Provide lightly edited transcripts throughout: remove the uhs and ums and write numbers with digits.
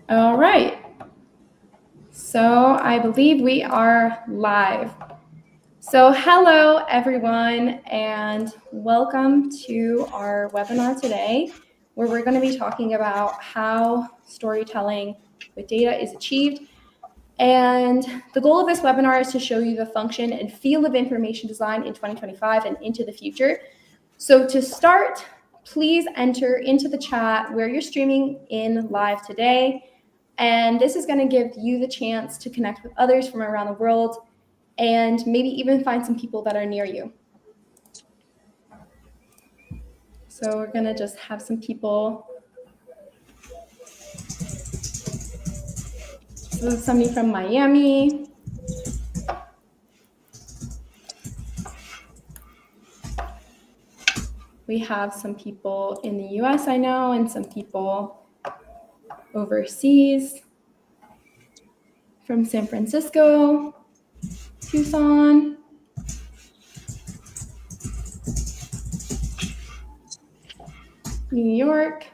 All right. So I believe we are live. So hello, everyone, and welcome to our webinar today, where we're going to be talking about how storytelling with data is achieved. And the goal of this webinar is to show you the function and field of information design in 2025 and into the future. So to start, please enter into the chat where you're streaming in live today. And this is going to give you the chance to connect with others from around the world and maybe even find some people that are near you. So we're going to just have some people. So this is somebody from Miami. We have some people in the US, I know, and some people overseas from San Francisco, Tucson, New York.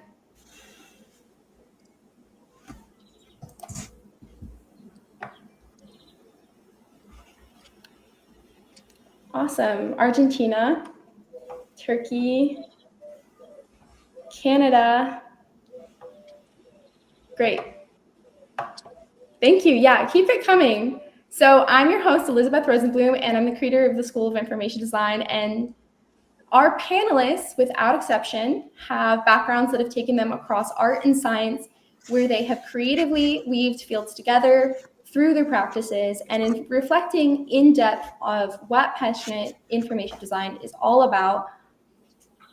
Awesome. Argentina, Turkey, Canada. Great. Thank you. Yeah, keep it coming. So I'm your host, Elizabeth Rosenblum, and I'm the creator of the School of Information Design. And our panelists, without exception, have backgrounds that have taken them across art and science, where they have creatively weaved fields together through their practices, and in reflecting in depth of what passionate information design is all about.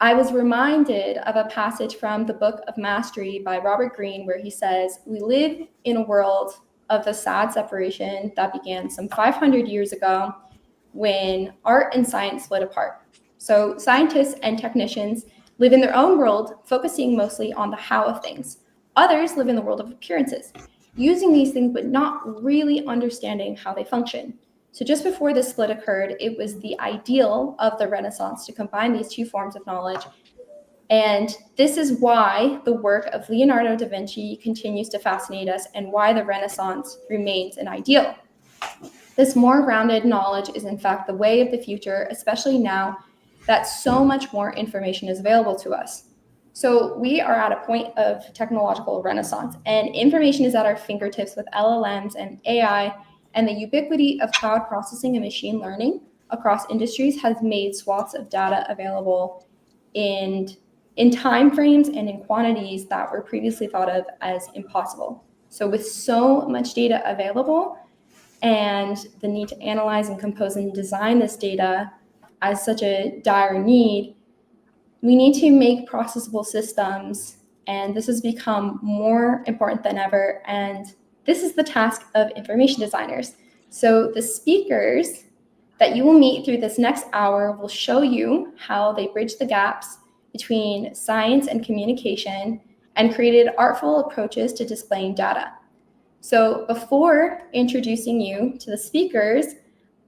I was reminded of a passage from the Book of Mastery by Robert Greene, where he says, "We live in a world of the sad separation that began some 500 years ago when art and science split apart. So scientists and technicians live in their own world, focusing mostly on the how of things. Others live in the world of appearances, using these things but not really understanding how they function. So just before this split occurred, it was the ideal of the Renaissance to combine these two forms of knowledge. And this is why the work of Leonardo da Vinci continues to fascinate us and why the Renaissance remains an ideal. This more rounded knowledge is in fact the way of the future, especially now that so much more information is available to us. So we are at a point of technological renaissance, and information is at our fingertips with LLMs and AI, and the ubiquity of cloud processing and machine learning across industries has made swaths of data available in timeframes and in quantities that were previously thought of as impossible. So with so much data available and the need to analyze and compose and design this data as such a dire need, we need to make processable systems, and this has become more important than ever. And this is the task of information designers. So the speakers that you will meet through this next hour will show you how they bridge the gaps between science and communication and created artful approaches to displaying data. So before introducing you to the speakers,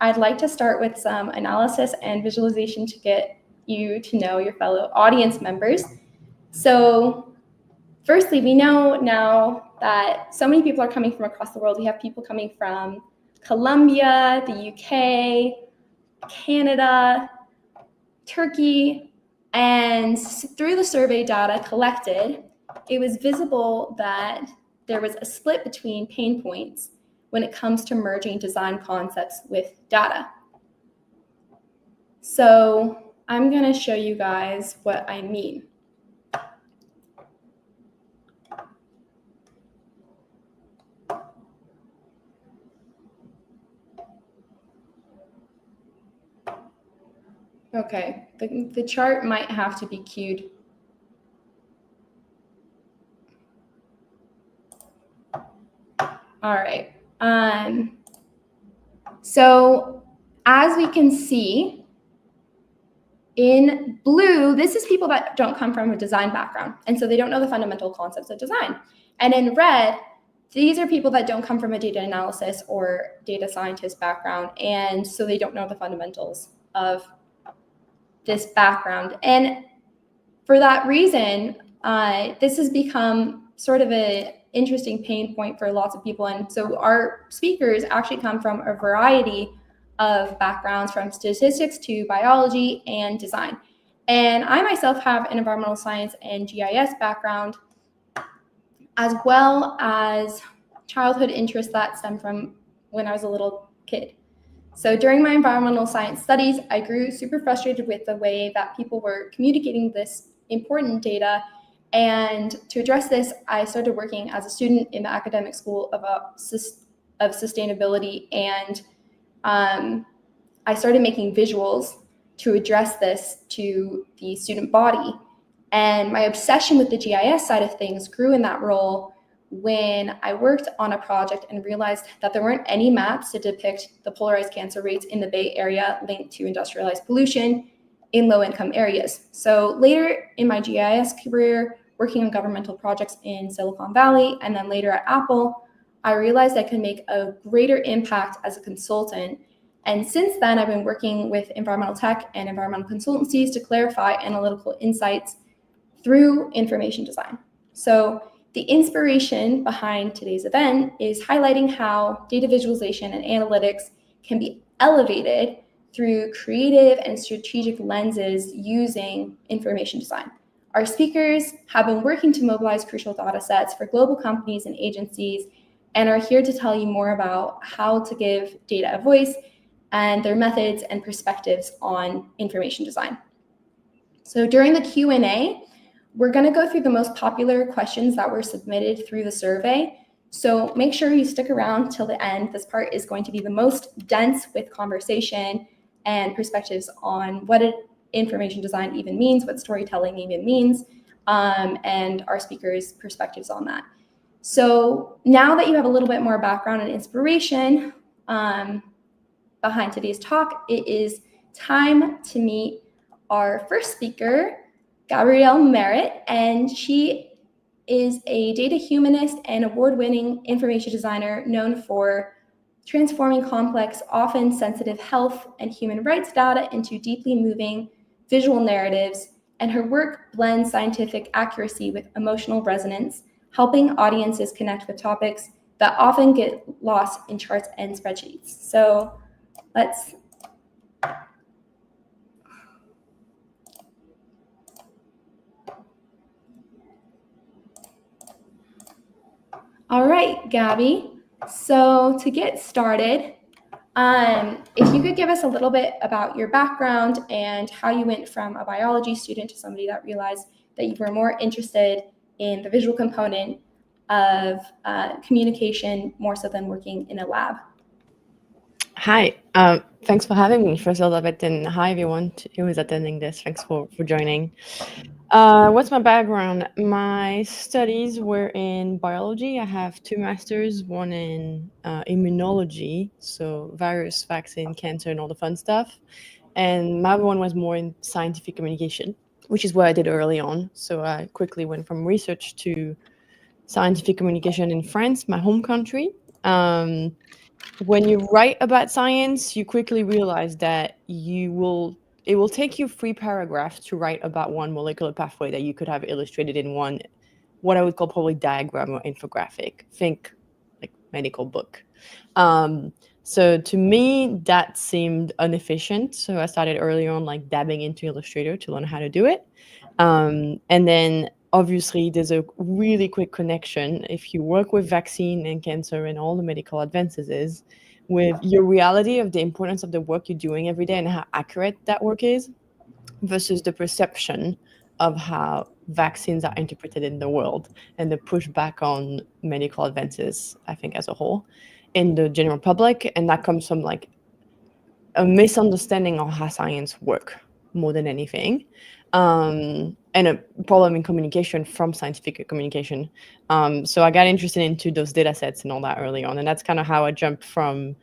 I'd like to start with some analysis and visualization to get you to know your fellow audience members. So firstly, we know now that so many people are coming from across the world. We have people coming from Colombia, the UK, Canada, Turkey, and through the survey data collected, it was visible that there was a split between pain points when it comes to merging design concepts with data. So I'm going to show you guys what I mean. Okay, the chart might have to be queued. All right. So as we can see, in blue, this is people that don't come from a design background, and so they don't know the fundamental concepts of design. And in red, these are people that don't come from a data analysis or data scientist background, and so they don't know the fundamentals of this background. And for that reason, this has become sort of a interesting pain point for lots of people. And so our speakers actually come from a variety of backgrounds, from statistics to biology and design. And I myself have an environmental science and GIS background, as well as childhood interests that stem from when I was a little kid. So during my environmental science studies, I grew super frustrated with the way that people were communicating this important data. And to address this, I started working as a student in the academic school of sustainability. And I started making visuals to address this to the student body. And my obsession with the GIS side of things grew in that role when I worked on a project and realized that there weren't any maps to depict the polarized cancer rates in the Bay Area linked to industrialized pollution in low-income areas. So later in my GIS career, working on governmental projects in Silicon Valley, and then later at Apple, I realized I could make a greater impact as a consultant. And since then, I've been working with environmental tech and environmental consultancies to clarify analytical insights through information design. So the inspiration behind today's event is highlighting how data visualization and analytics can be elevated through creative and strategic lenses using information design. Our speakers have been working to mobilize crucial data sets for global companies and agencies, and are here to tell you more about how to give data a voice and their methods and perspectives on information design. So during the Q&A, we're going to go through the most popular questions that were submitted through the survey. So make sure you stick around till the end. This part is going to be the most dense with conversation and perspectives on what information design even means, what storytelling even means, and our speakers' perspectives on that. So now that you have a little bit more background and inspiration behind today's talk, it is time to meet our first speaker, Gabrielle Merite, and she is a data humanist and award-winning information designer known for transforming complex, often sensitive health and human rights data into deeply moving visual narratives, and her work blends scientific accuracy with emotional resonance, helping audiences connect with topics that often get lost in charts and spreadsheets. So let's All right, Gabby. So to get started, if you could give us a little bit about your background and how you went from a biology student to somebody that realized that you were more interested in the visual component of communication more so than working in a lab. Hi, thanks for having me, first Elizabeth, and hi everyone who is attending this. Thanks for joining. What's my background? My studies were in biology. I have 2 masters, one in immunology, so virus, vaccine, cancer, and all the fun stuff. And my other one was more in scientific communication, which is what I did early on. So I quickly went from research to scientific communication in France, my home country. When you write about science, you quickly realize that it will take you 3 paragraphs to write about one molecular pathway that you could have illustrated in one, what I would call probably diagram or infographic. Think like medical book. So to me, that seemed inefficient. So I started early on like dabbing into Illustrator to learn how to do it. And then obviously there's a really quick connection if you work with vaccine and cancer and all the medical advances with your reality of the importance of the work you're doing every day and how accurate that work is versus the perception of how vaccines are interpreted in the world and the pushback on medical advances, I think, as a whole in the general public. And that comes from like a misunderstanding of how science work more than anything. And a problem in communication from scientific communication. So I got interested into those data sets and all that early on. And that's kind of how I jumped from,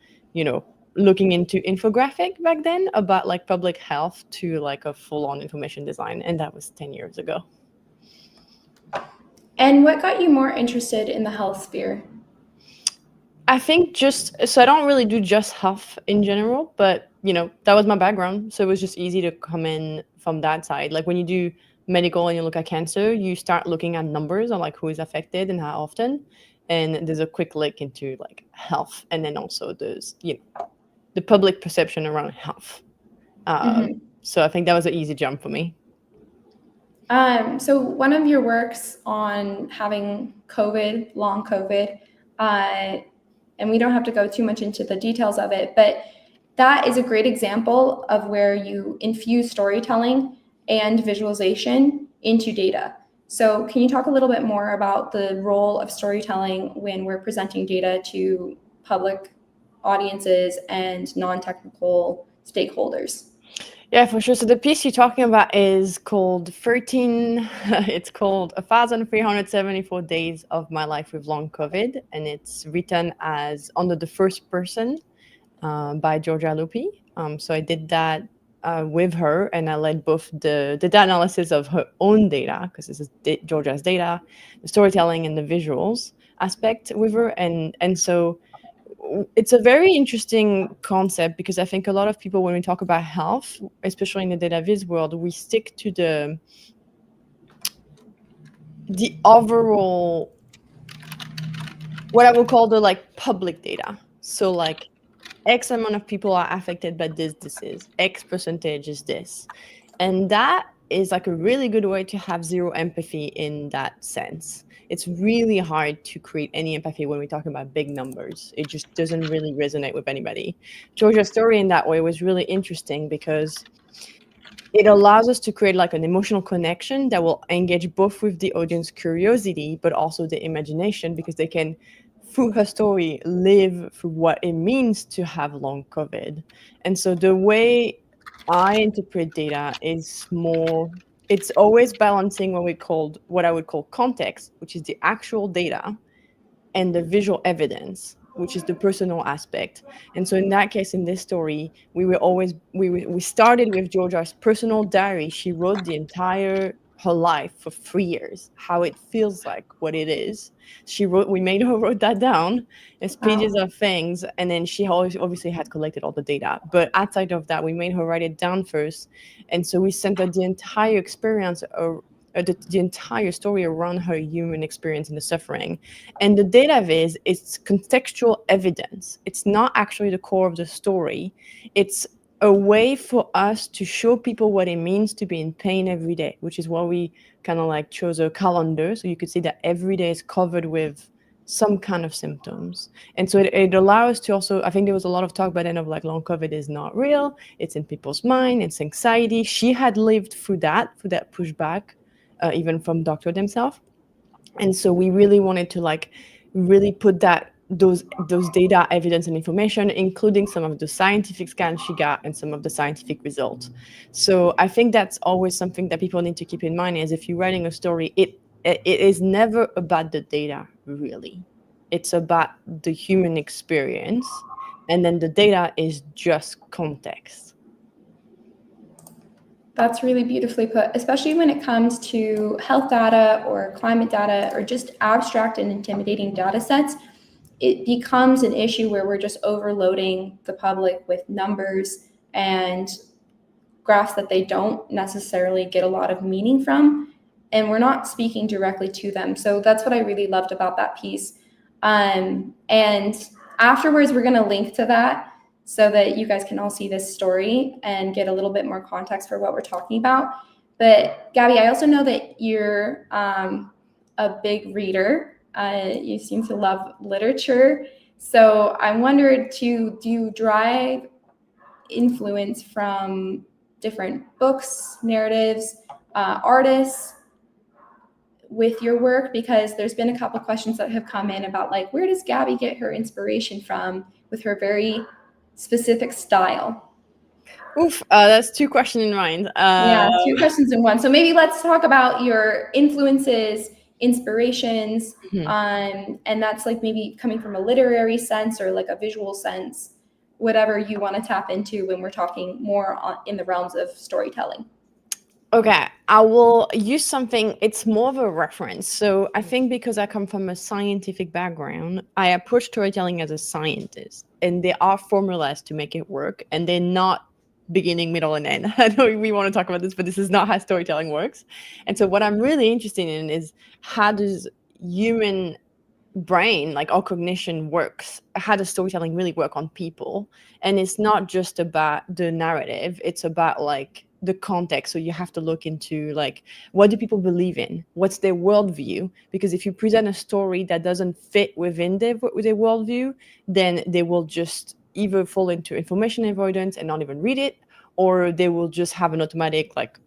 looking into infographic back then about like public health to like a full-on information design. And that was 10 years ago. And what got you more interested in the health sphere? I think so I don't really do just health in general, but that was my background. So it was just easy to come in from that side. Like when you do medical and you look at cancer, you start looking at numbers on like who is affected and how often. And there's a quick link into like health. And then also there's, the public perception around health. So I think that was an easy jump for me. So one of your works on having COVID, long COVID, and we don't have to go too much into the details of it, but that is a great example of where you infuse storytelling and visualization into data. So can you talk a little bit more about the role of storytelling when we're presenting data to public audiences and non-technical stakeholders? Yeah, for sure. So the piece you're talking about is called 13, it's called 1,374 Days of My Life with Long COVID. And it's written as under the first person by Georgia Lupi. So I did that with her, and I led both the data analysis of her own data, because this is Georgia's data, the storytelling and the visuals aspect with her. And so it's a very interesting concept, because I think a lot of people, when we talk about health, especially in the data viz world, we stick to the overall, what I would call the like public data. So like X amount of people are affected by this disease, X percentage is this. And that is like a really good way to have zero empathy in that sense. It's really hard to create any empathy when we talk about big numbers. It just doesn't really resonate with anybody. Georgia's story in that way was really interesting, because it allows us to create like an emotional connection that will engage both with the audience curiosity, but also the imagination, because they can, through her story, live through what it means to have long COVID. And so the way I interpret data is more, it's always balancing what I would call context, which is the actual data, and the visual evidence, which is the personal aspect. And so in that case, in this story, we started with Georgia's personal diary. She wrote the entire her life for 3 years, how it feels like, what it is. We made her wrote that down as pages of things, and then she always obviously had collected all the data. But outside of that, we made her write it down first. And so we centered the entire experience, the entire story around her human experience and the suffering. And the data viz is contextual evidence. It's not actually the core of the story. It's a way for us to show people what it means to be in pain every day, which is why we kind of like chose a calendar. So you could see that every day is covered with some kind of symptoms. And so it allows us to also, I think there was a lot of talk by then of like long COVID is not real. It's in people's mind, it's anxiety. She had lived through that pushback, even from doctor themselves. And so we really wanted to like really put those data, evidence, and information, including some of the scientific scans she got and some of the scientific results. So I think that's always something that people need to keep in mind, is if you're writing a story, it is never about the data, really. It's about the human experience, and then the data is just context. That's really beautifully put, especially when it comes to health data or climate data or just abstract and intimidating data sets. It becomes an issue where we're just overloading the public with numbers and graphs that they don't necessarily get a lot of meaning from, and we're not speaking directly to them. So that's what I really loved about that piece. And afterwards, we're going to link to that so that you guys can all see this story and get a little bit more context for what we're talking about. But Gabby, I also know that you're a big reader. You seem to love literature. So I wondered, do you derive influence from different books, narratives, artists with your work? Because there's been a couple questions that have come in about like, where does Gabby get her inspiration from with her very specific style? Oof, that's two questions in mind. Yeah, two questions in one. So maybe let's talk about your influences, inspirations, and that's like maybe coming from a literary sense or like a visual sense, whatever you want to tap into when we're talking more in the realms of storytelling. Okay, I will use something, it's more of a reference. So I think because I come from a scientific background, I approach storytelling as a scientist, and there are formulas to make it work, and they're not beginning, middle, and end. I know we want to talk about this, but this is not how storytelling works. And so what I'm really interested in is how does human brain, like our cognition works, how does storytelling really work on people? And it's not just about the narrative, it's about like the context. So you have to look into like, what do people believe in, what's their worldview? Because if you present a story that doesn't fit within their worldview, then they will just either fall into information avoidance and not even read it, or they will just have an automatic like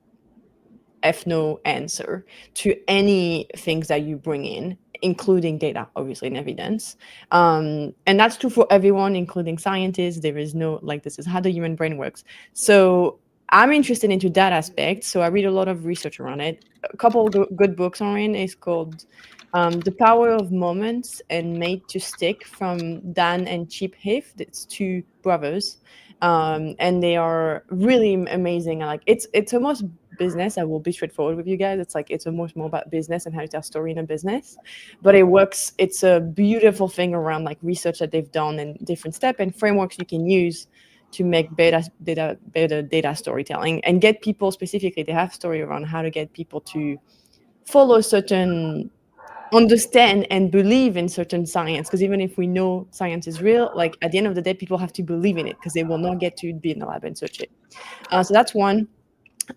no answer to any things that you bring in, including data, obviously, and evidence. And that's true for everyone, including scientists. There is no, like, this is how the human brain works. So I'm interested into that aspect. So I read a lot of research around it. A couple of good books on it is called The Power of Moments and Made to Stick from Dan and Chip Heath. It's two brothers. And they are really amazing. Like it's almost business. I will be straightforward with you guys. It's like it's almost more about business and how to tell a story in a business, but it works. It's a beautiful thing around like research that they've done and different steps and frameworks you can use to make better data storytelling and get people specifically. They have story around how to get people to follow certain, understand and believe in certain science, because even if we know science is real, like at the end of the day people have to believe in it because they will not get to be in the lab and search it. So that's one.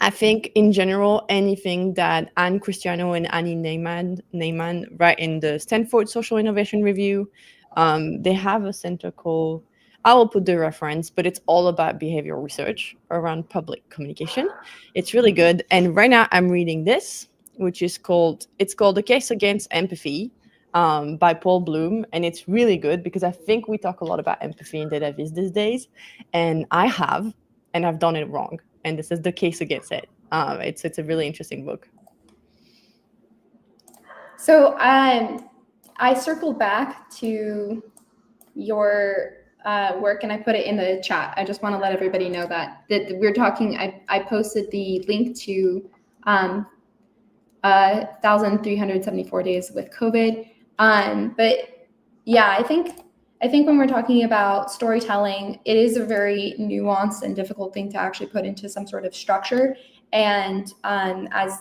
I think in general, anything that Anne Cristiano and Annie Neyman write in the Stanford Social Innovation Review, they have a center called, I will put the reference, but it's all about behavioral research around public communication. It's really good. And right now I'm reading this, which is called The Case Against Empathy, by Paul Bloom. And it's really good because I think we talk a lot about empathy in data viz these days. And I've done it wrong. And this is the case against it. It's a really interesting book. So I circled back to your work and I put it in the chat. I just want to let everybody know that we're talking. I posted the link to 1,374 days with COVID. But yeah, I think when we're talking about storytelling, it is a very nuanced and difficult thing to actually put into some sort of structure. And as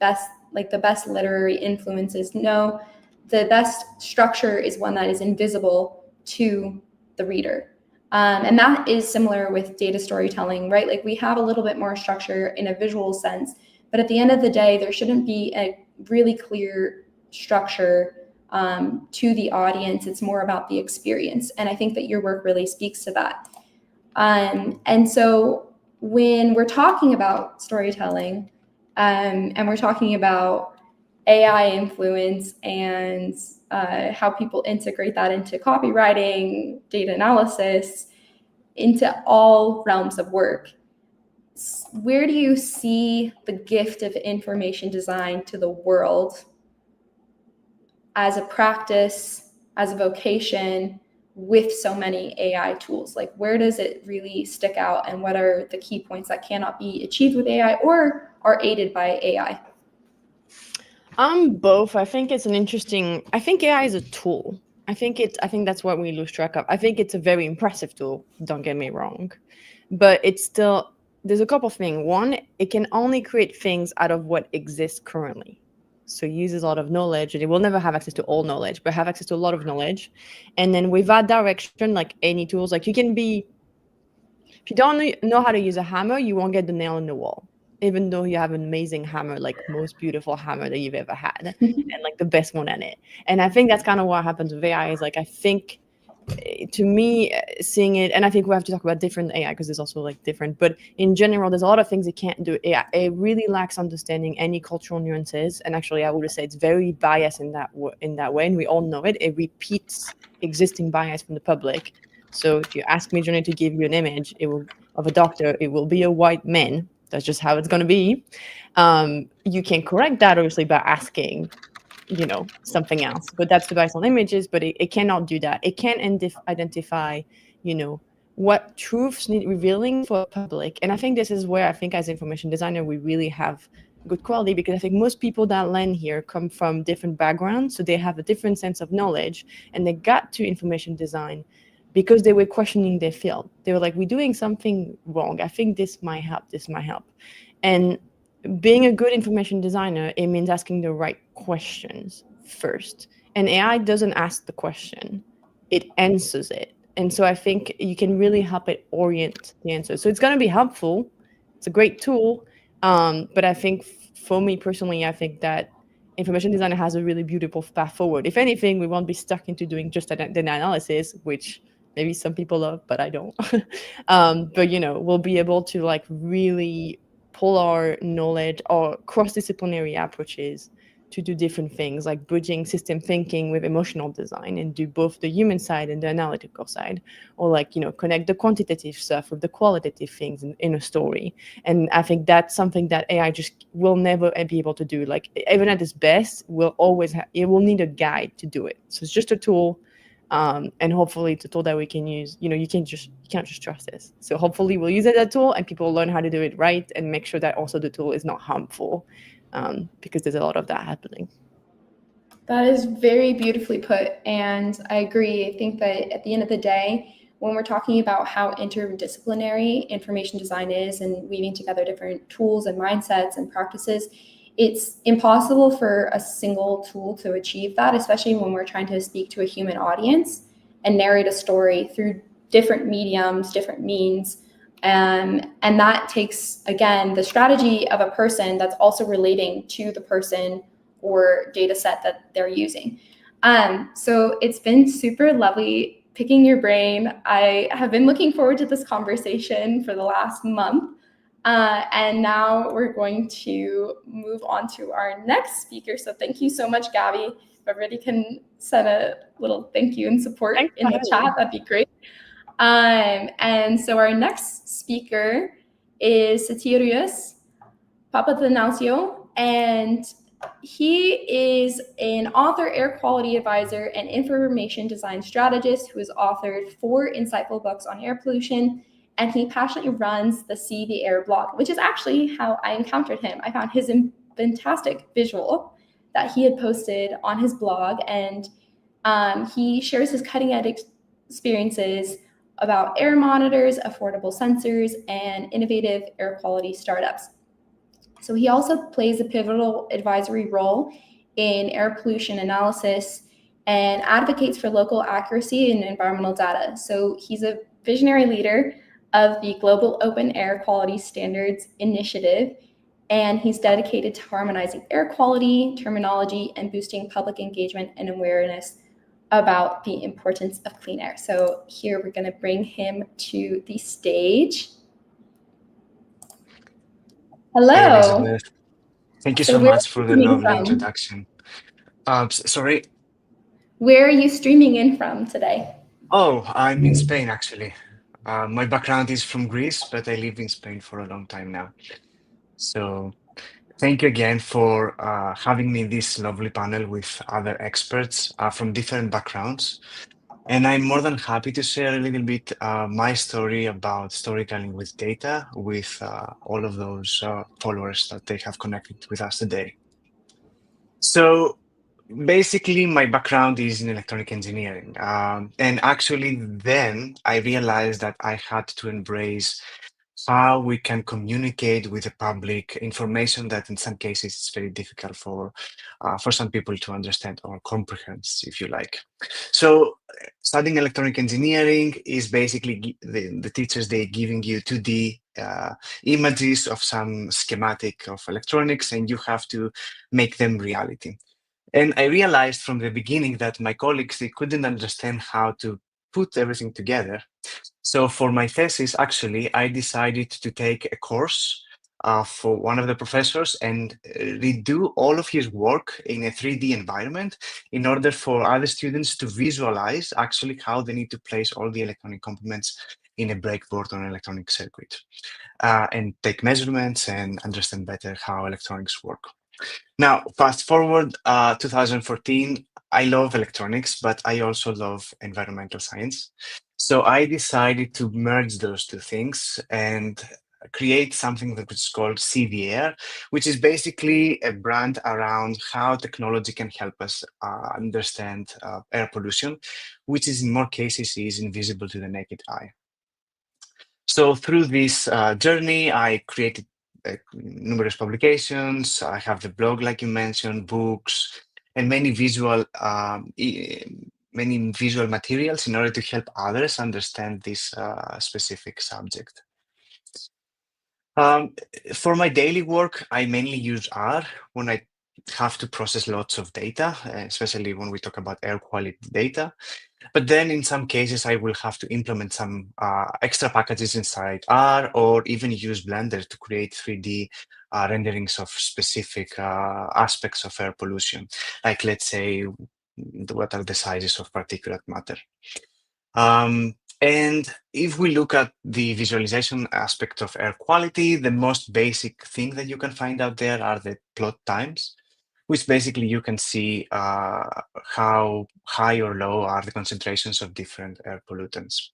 the best literary influences know, the best structure is one that is invisible to the reader. And that is similar with data storytelling, right? Like we have a little bit more structure in a visual sense, but at the end of the day, there shouldn't be a really clear structure to the audience. It's more about the experience. And I think that your work really speaks to that. And so when we're talking about storytelling and we're talking about AI influence and how people integrate that into copywriting, data analysis, into all realms of work, where do you see the gift of information design to the world as a practice, as a vocation, with so many AI tools? Like, where does it really stick out, and what are the key points that cannot be achieved with AI or are aided by AI? Both. I think it's I think AI is a tool. I think that's what we lose track of. I think it's a very impressive tool, don't get me wrong, but it's still, there's a couple of things. One, it can only create things out of what exists currently. So it uses a lot of knowledge, and it will never have access to all knowledge, but have access to a lot of knowledge. And then with that direction, like any tools, like if you don't know how to use a hammer, you won't get the nail in the wall, even though you have an amazing hammer, like most beautiful hammer that you've ever had, and like the best one at it. And I think that's kind of what happens with AI is like, I think, to me, seeing it, and I think we have to talk about different AI because there's also like different, but in general, there's a lot of things it can't do. It really lacks understanding any cultural nuances, and actually, I would say it's very biased in that way, and we all know it. It repeats existing bias from the public. So if you ask Midjourney to give you an image, of a doctor, it will be a white man. That's just how it's going to be. You can correct that obviously by asking, something else, but that's based on images, but it cannot do that. It can't identify, what truths need revealing for the public. And I think this is where I think as information designer, we really have good quality, because I think most people that land here come from different backgrounds. So they have a different sense of knowledge, and they got to information design because they were questioning their field. They were like, we're doing something wrong. I think this might help. This might help. And being a good information designer, it means asking the right questions first. And AI doesn't ask the question, it answers it. And so I think you can really help it orient the answer. So it's going to be helpful. It's a great tool. But I think for me personally, I think that information designer has a really beautiful path forward. If anything, we won't be stuck into doing just the analysis, which maybe some people love, but I don't. But, we'll be able to like really pull our knowledge or cross-disciplinary approaches to do different things, like bridging system thinking with emotional design and do both the human side and the analytical side, or like, connect the quantitative stuff with the qualitative things in a story. And I think that's something that AI just will never be able to do. Like, even at its best, it will need a guide to do it. So it's just a tool. And hopefully it's a tool that we can use. You can't just trust this. So hopefully we'll use it as a tool and people will learn how to do it right and make sure that also the tool is not harmful, because there's a lot of that happening. That is very beautifully put, and I agree. I think that at the end of the day, when we're talking about how interdisciplinary information design is and weaving together different tools and mindsets and practices, it's impossible for a single tool to achieve that, especially when we're trying to speak to a human audience and narrate a story through different mediums, different means. And that takes, again, the strategy of a person that's also relating to the person or data set that they're using. So it's been super lovely picking your brain. I have been looking forward to this conversation for the last month. And now we're going to move on to our next speaker. So thank you so much, Gabby. If everybody can send a little thank you and support in the chat, that'd be great. And so our next speaker is Sotirios Papathanasiou, and he is an author, air quality advisor, and information design strategist who has authored 4 insightful books on air pollution, and he passionately runs the See the Air blog, which is actually how I encountered him. I found his fantastic visual that he had posted on his blog, and he shares his cutting-edge experiences about air monitors, affordable sensors, and innovative air quality startups. So he also plays a pivotal advisory role in air pollution analysis and advocates for local accuracy in environmental data. So he's a visionary leader of the Global Open Air Quality Standards Initiative, and he's dedicated to harmonizing air quality, terminology, and boosting public engagement and awareness about the importance of clean air. So here we're going to bring him to the stage. Hello. Hey, Elizabeth. Thank you so much for the lovely introduction. Sorry? Where are you streaming in from today? Oh, I'm in Spain, actually. My background is from Greece, but I live in Spain for a long time now. So thank you again for having me in this lovely panel with other experts from different backgrounds. And I'm more than happy to share a little bit my story about storytelling with data with all of those followers that they have connected with us today. So basically, my background is in electronic engineering. And actually, then I realized that I had to embrace how we can communicate with the public information that in some cases is very difficult for some people to understand or comprehend, if you like. So studying electronic engineering is basically the teachers, they're giving you 2D images of some schematic of electronics, and you have to make them reality. And I realized from the beginning that my colleagues, they couldn't understand how to put everything together. So for my thesis, actually, I decided to take a course for one of the professors and redo all of his work in a 3D environment in order for other students to visualize actually how they need to place all the electronic components in a breakboard or an electronic circuit and take measurements and understand better how electronics work. Now, fast forward 2014, I love electronics, but I also love environmental science. So I decided to merge those two things and create something that is called See the Air, which is basically a brand around how technology can help us understand air pollution, which is in more cases is invisible to the naked eye. So through this journey, I created numerous publications. I have the blog, like you mentioned, books, and many visual materials in order to help others understand this specific subject. For my daily work, I mainly use R when I have to process lots of data, especially when we talk about air quality data. But then in some cases, I will have to implement some extra packages inside R, or even use Blender to create 3D renderings of specific aspects of air pollution, like, let's say, what are the sizes of particulate matter. And if we look at the visualization aspect of air quality, the most basic thing that you can find out there are the plot times, which basically you can see how high or low are the concentrations of different air pollutants.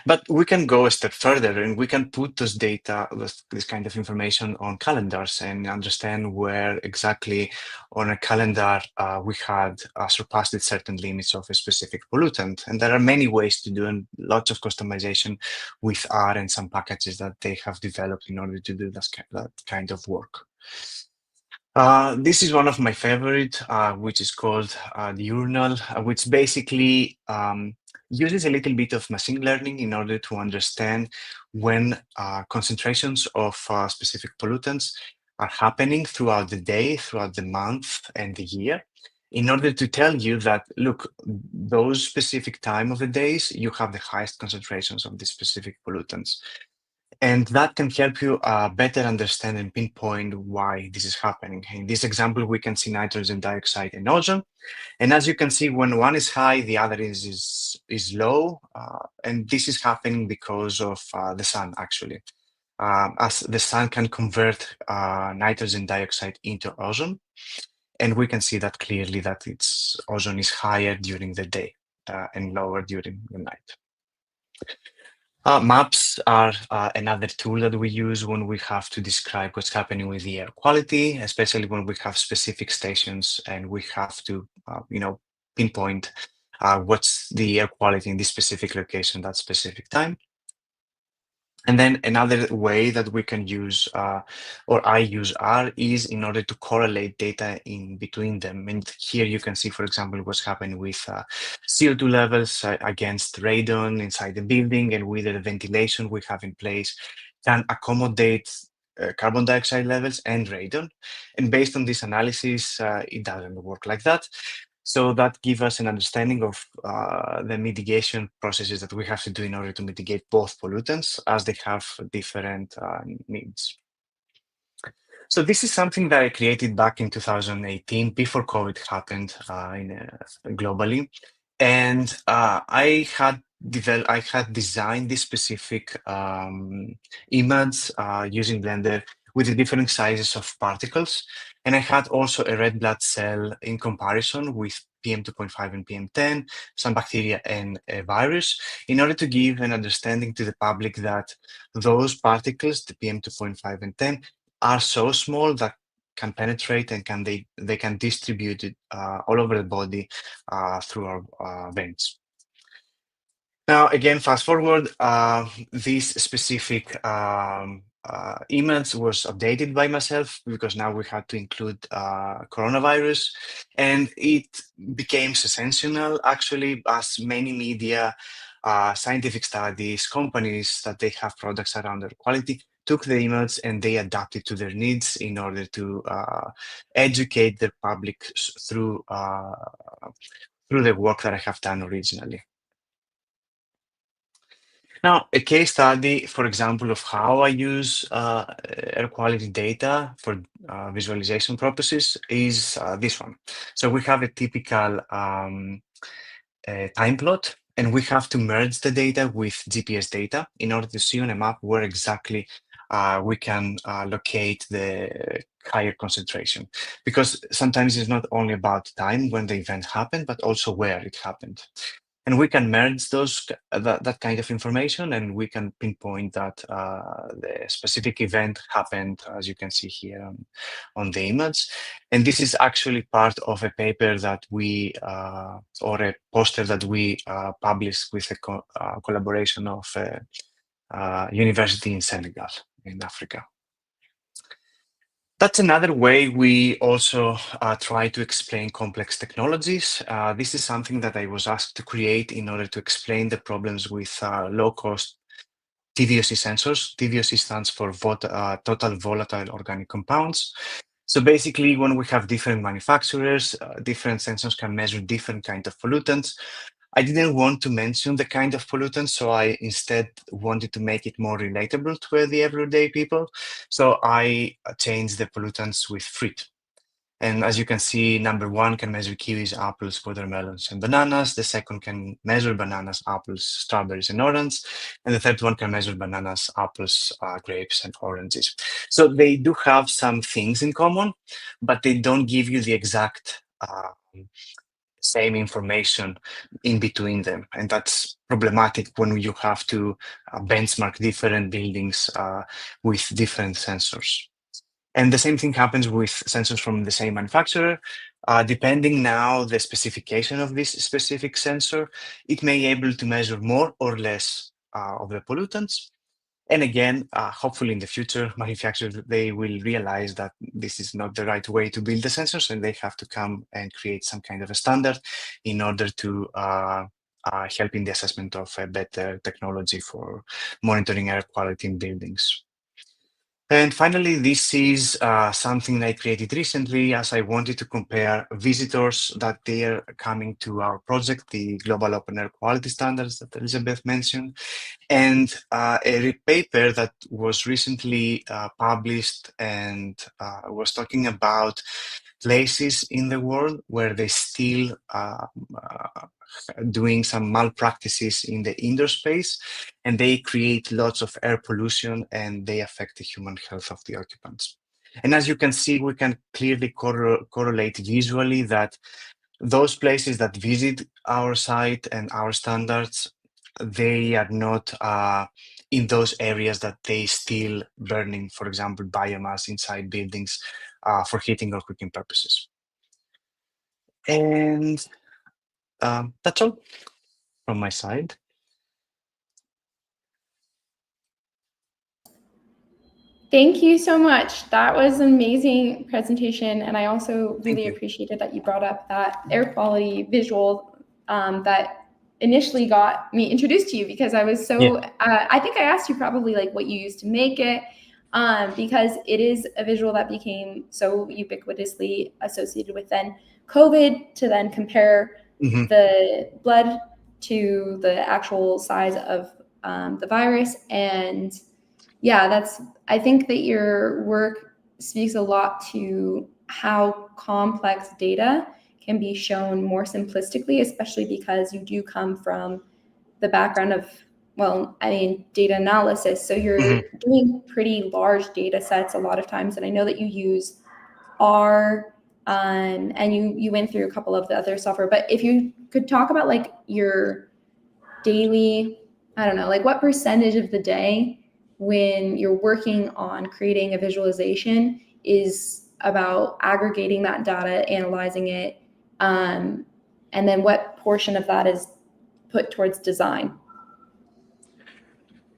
But we can go a step further and we can put this data, this kind of information on calendars and understand where exactly on a calendar we had surpassed certain limits of a specific pollutant. And there are many ways to do and lots of customization with R and some packages that they have developed in order to do that kind of work. This is one of my favorite, which is called the urinal, which basically uses a little bit of machine learning in order to understand when concentrations of specific pollutants are happening throughout the day, throughout the month and the year, in order to tell you that, look, those specific time of the days, you have the highest concentrations of the specific pollutants. And that can help you better understand and pinpoint why this is happening. In this example, we can see nitrogen dioxide and ozone. And as you can see, when one is high, the other is low. And this is happening because of the sun, actually. As the sun can convert nitrogen dioxide into ozone. And we can see that clearly that its ozone is higher during the day and lower during the night. Maps are another tool that we use when we have to describe what's happening with the air quality, especially when we have specific stations and we have to, pinpoint what's the air quality in this specific location, that specific time. And then another way that we can use, or I use R, is in order to correlate data in between them. And here you can see, for example, what's happening with CO2 levels against radon inside the building, and whether the ventilation we have in place can accommodate carbon dioxide levels and radon. And based on this analysis, it doesn't work like that. So that gives us an understanding of the mitigation processes that we have to do in order to mitigate both pollutants, as they have different needs. So this is something that I created back in 2018, before COVID happened globally. And I had designed this specific image using Blender with the different sizes of particles. And I had also a red blood cell in comparison with PM2.5 and PM10, some bacteria and a virus, in order to give an understanding to the public that those particles, the PM2.5 and 10, are so small that can penetrate and they can distribute it all over the body through our veins. Now, again, fast forward, this specific image was updated by myself because now we had to include coronavirus, and it became sensational, actually, as many media, scientific studies, companies that they have products around air quality took the image and they adapted to their needs in order to educate the public through the work that I have done originally. Now, a case study, for example, of how I use air quality data for visualization purposes is this one. So we have a typical time plot, and we have to merge the data with GPS data in order to see on a map where exactly we can locate the higher concentration. Because sometimes it's not only about time when the event happened, but also where it happened. And we can merge that kind of information, and we can pinpoint that the specific event happened, as you can see here on the image. And this is actually part of a paper that we, or a poster that we published with a collaboration of a university in Senegal, in Africa. That's another way we also try to explain complex technologies. This is something that I was asked to create in order to explain the problems with low-cost TVOC sensors. TVOC stands for total volatile organic compounds. So basically, when we have different manufacturers, different sensors can measure different kinds of pollutants. I didn't want to mention the kind of pollutants, so I instead wanted to make it more relatable to the everyday people. So I changed the pollutants with fruit. And as you can see, number one can measure kiwis, apples, watermelons, and bananas. The second can measure bananas, apples, strawberries, and oranges. And the third one can measure bananas, apples, grapes, and oranges. So they do have some things in common, but they don't give you the exact same information in between them. And that's problematic when you have to benchmark different buildings with different sensors. And the same thing happens with sensors from the same manufacturer. Depending now the specification of this specific sensor, it may be able to measure more or less of the pollutants. And again, hopefully in the future, manufacturers, they will realize that this is not the right way to build the sensors, and they have to come and create some kind of a standard in order to help in the assessment of a better technology for monitoring air quality in buildings. And finally, this is something I created recently as I wanted to compare visitors that they are coming to our project, the Global Open Air Quality Standards that Elizabeth mentioned, and a paper that was recently published and was talking about places in the world where they still doing some malpractices in the indoor space, and they create lots of air pollution and they affect the human health of the occupants. And as you can see, we can clearly correlate visually that those places that visit our site and our standards, they are not in those areas that they still burning, for example, biomass inside buildings for heating or cooking purposes. And that's all from my side. Thank you so much. That was an amazing presentation. And I also really you. appreciated that you brought up that air quality visual that initially got me introduced to you, because I was so, I think I asked you probably like what you used to make it, because it is a visual that became so ubiquitously associated with then COVID, to then compare the blood to the actual size of the virus. And yeah, I think that your work speaks a lot to how complex data can be shown more simplistically, especially because you do come from the background of, data analysis. So you're doing pretty large data sets a lot of times. And I know that you use R, and you went through a couple of the other software, but if you could talk about like your daily, I don't know, like what percentage of the day when you're working on creating a visualization is about aggregating that data, analyzing it, and then what portion of that is put towards design?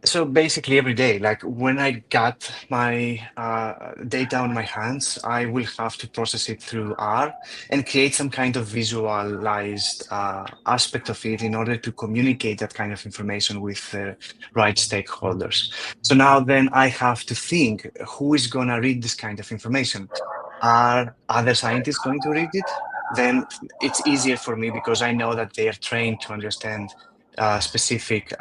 So basically every day, like when I got my data on my hands, I will have to process it through R and create some kind of visualized aspect of it in order to communicate that kind of information with the right stakeholders. So now then I have to think, who is going to read this kind of information? Are other scientists going to read it? Then it's easier for me because I know that they are trained to understand specific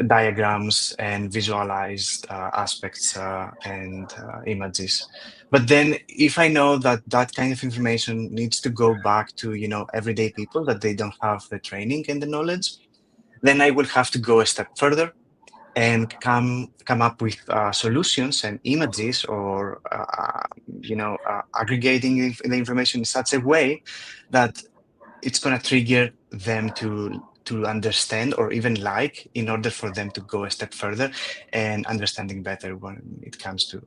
diagrams and visualized aspects and images. But then if I know that that kind of information needs to go back to, everyday people, that they don't have the training and the knowledge, then I will have to go a step further and come up with solutions and images, or aggregating the information in such a way that it's gonna trigger them to understand or even like, in order for them to go a step further and understanding better when it comes to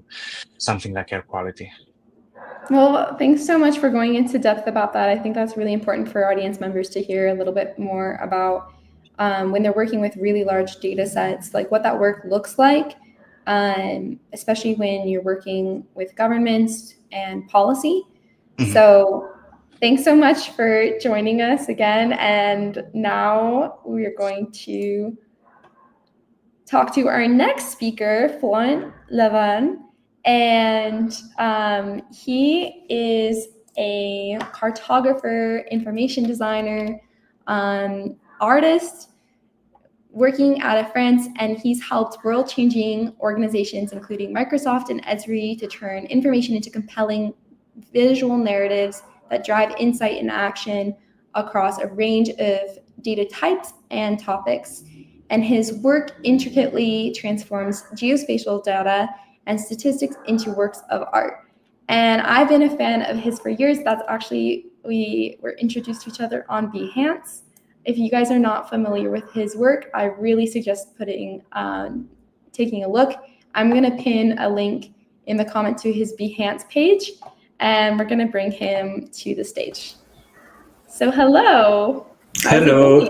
something like air quality. Well, thanks so much for going into depth about that. I think that's really important for audience members to hear a little bit more about when they're working with really large data sets, like what that work looks like, especially when you're working with governments and policy. Mhm. So thanks so much for joining us again. And now we are going to talk to our next speaker, Florent Lavergne. And he is a cartographer, information designer, artist working out of France, and he's helped world-changing organizations, including Microsoft and Esri, to turn information into compelling visual narratives that drive insight and action across a range of data types and topics. And his work intricately transforms geospatial data and statistics into works of art. And I've been a fan of his for years. That's actually, we were introduced to each other on Behance. If you guys are not familiar with his work, I really suggest taking a look. I'm going to pin a link in the comment to his Behance page, and we're going to bring him to the stage. So hello. Hello.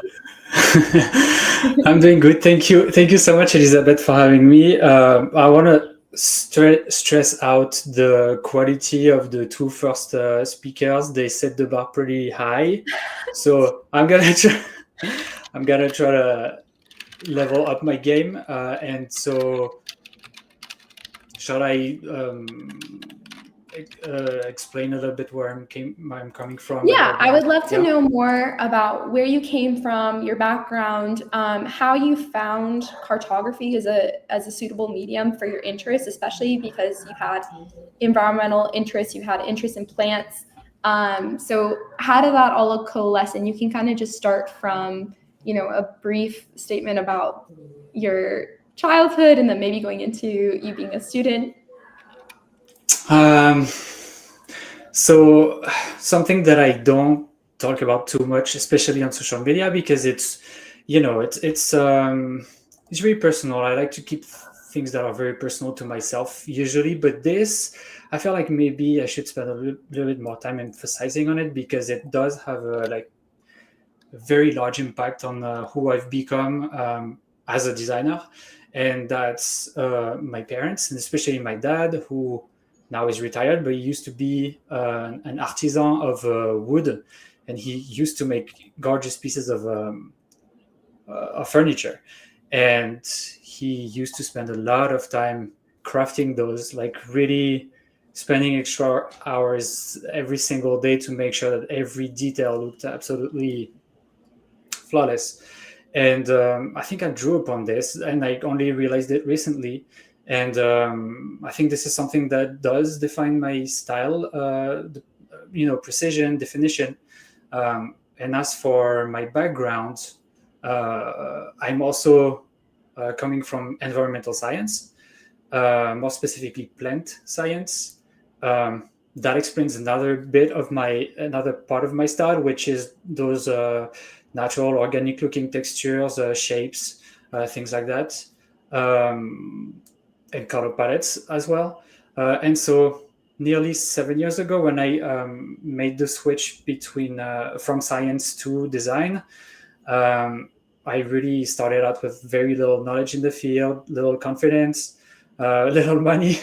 I'm doing good. Thank you. Thank you so much, Elizabeth, for having me. I want to stress out the quality of the two first speakers. They set the bar pretty high. So I'm gonna try to level up my game. And so shall I explain a little bit where I'm coming from? Yeah, I would love to know more about where you came from, your background, how you found cartography as a suitable medium for your interests, especially because you had environmental interests, you had interest in plants. So how did that all coalesce? And you can kind of just start from, a brief statement about your childhood and then maybe going into you being a student. So something that I don't talk about too much, especially on social media, because it's very personal. I like to keep things that are very personal to myself usually, but this, I feel like maybe I should spend a little bit more time emphasizing on it, because it does have a very large impact on who I've become as a designer. And that's my parents, and especially my dad, who now is retired, but he used to be an artisan of wood, and he used to make gorgeous pieces of furniture. And he used to spend a lot of time crafting those, like really spending extra hours every single day to make sure that every detail looked absolutely flawless. And I think I drew upon this, and I only realized it recently. And I think this is something that does define my style, precision, definition. And as for my background, I'm also coming from environmental science, more specifically plant science. That explains another part of my style, which is those natural, organic-looking textures, shapes, things like that. And color palettes as well. And so nearly 7 years ago, when I made the switch from science to design, I really started out with very little knowledge in the field, little confidence, little money,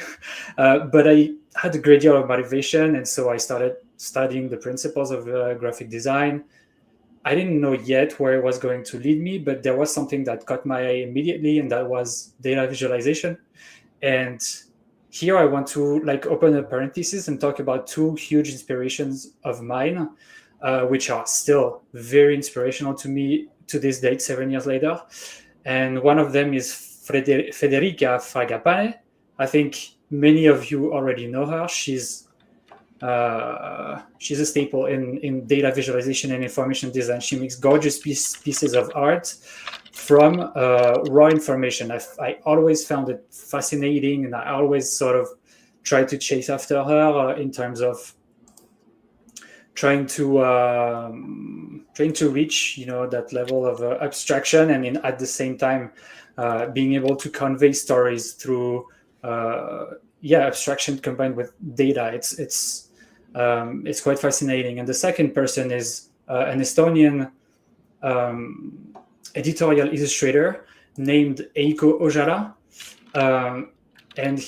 but I had a great deal of motivation. And so I started studying the principles of graphic design. I didn't know yet where it was going to lead me, but there was something that caught my eye immediately, and that was data visualization. And here I want to open a parenthesis and talk about two huge inspirations of mine, which are still very inspirational to me to this date, 7 years later. And one of them is Federica Fragapane. I think many of you already know her. She's a staple in data visualization and information design. She makes gorgeous pieces of art from raw information. I always found it fascinating, and I always sort of tried to chase after her in terms of trying to trying to reach, that level of abstraction, and at the same time being able to convey stories through abstraction combined with data. It's quite fascinating. And the second person is an Estonian editorial illustrator named Eiko Ojala. And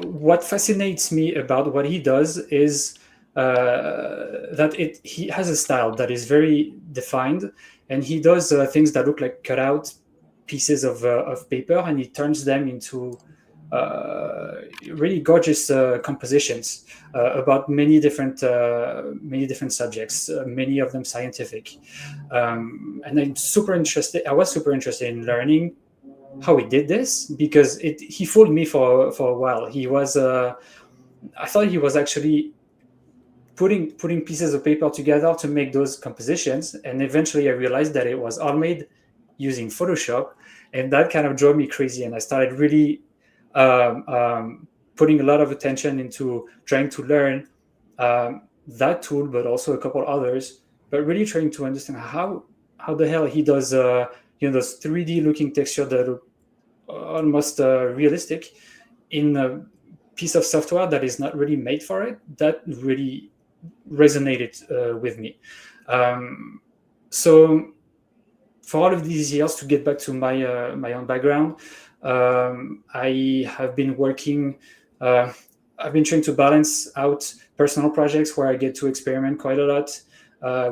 what fascinates me about what he does is that he has a style that is very defined, and he does things that look like cut out pieces of paper, and he turns them into really gorgeous compositions about many different subjects, many of them scientific. And I was super interested in learning how he did this, because he fooled me for a while. I thought he was actually putting pieces of paper together to make those compositions, and eventually I realized that it was all made using Photoshop, and that kind of drove me crazy. And I started really putting a lot of attention into trying to learn that tool, but also a couple others, but really trying to understand how the hell he does those 3D looking textures that look almost realistic in a piece of software that is not really made for it. That really resonated with me. So for all of these years, to get back to my own background, I have been working, I've been trying to balance out personal projects where I get to experiment quite a lot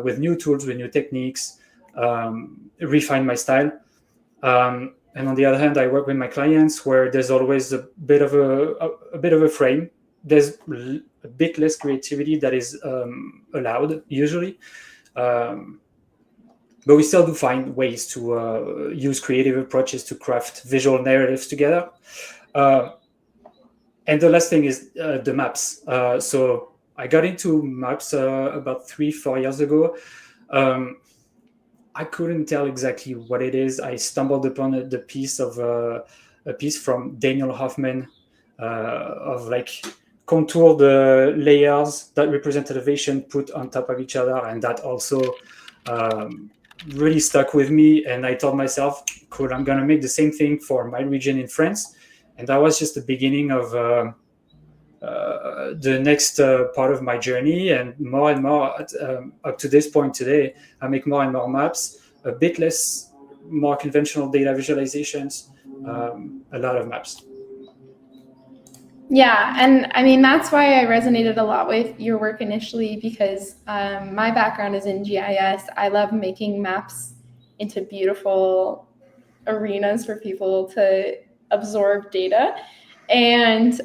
with new tools, with new techniques, refine my style. And on the other hand, I work with my clients where there's always a bit of a frame. There's a bit less creativity that is allowed usually. But we still do find ways to use creative approaches to craft visual narratives together. And the last thing is the maps. So I got into maps about 3-4 years ago. I couldn't tell exactly what it is. I stumbled upon a piece from Daniel Hoffman of like contoured layers that represent elevation put on top of each other, and that also really stuck with me. And I told myself, cool, I'm gonna make the same thing for my region in France. And that was just the beginning of the next part of my journey. And more up to this point today, I make more and more maps, a bit less more conventional data visualizations, a lot of maps. Yeah, and I mean, that's why I resonated a lot with your work initially, because my background is in GIS. I love making maps into beautiful arenas for people to absorb data. And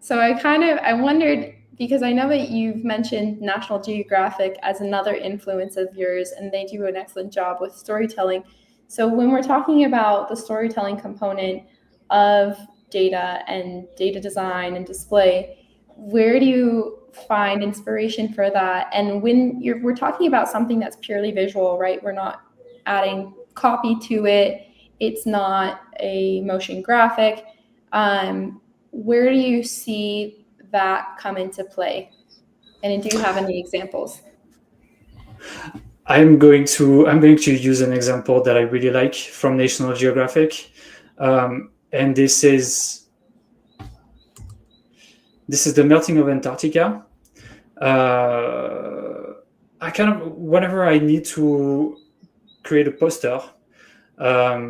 so I wondered, because I know that you've mentioned National Geographic as another influence of yours, and they do an excellent job with storytelling. So when we're talking about the storytelling component of data and data design and display, where do you find inspiration for that? And when we're talking about something that's purely visual, right? We're not adding copy to it. It's not a motion graphic. Where do you see that come into play? And do you have any examples? I'm going to use an example that I really like from National Geographic, and this is the melting of Antarctica. I kind of, whenever I need to create a poster, I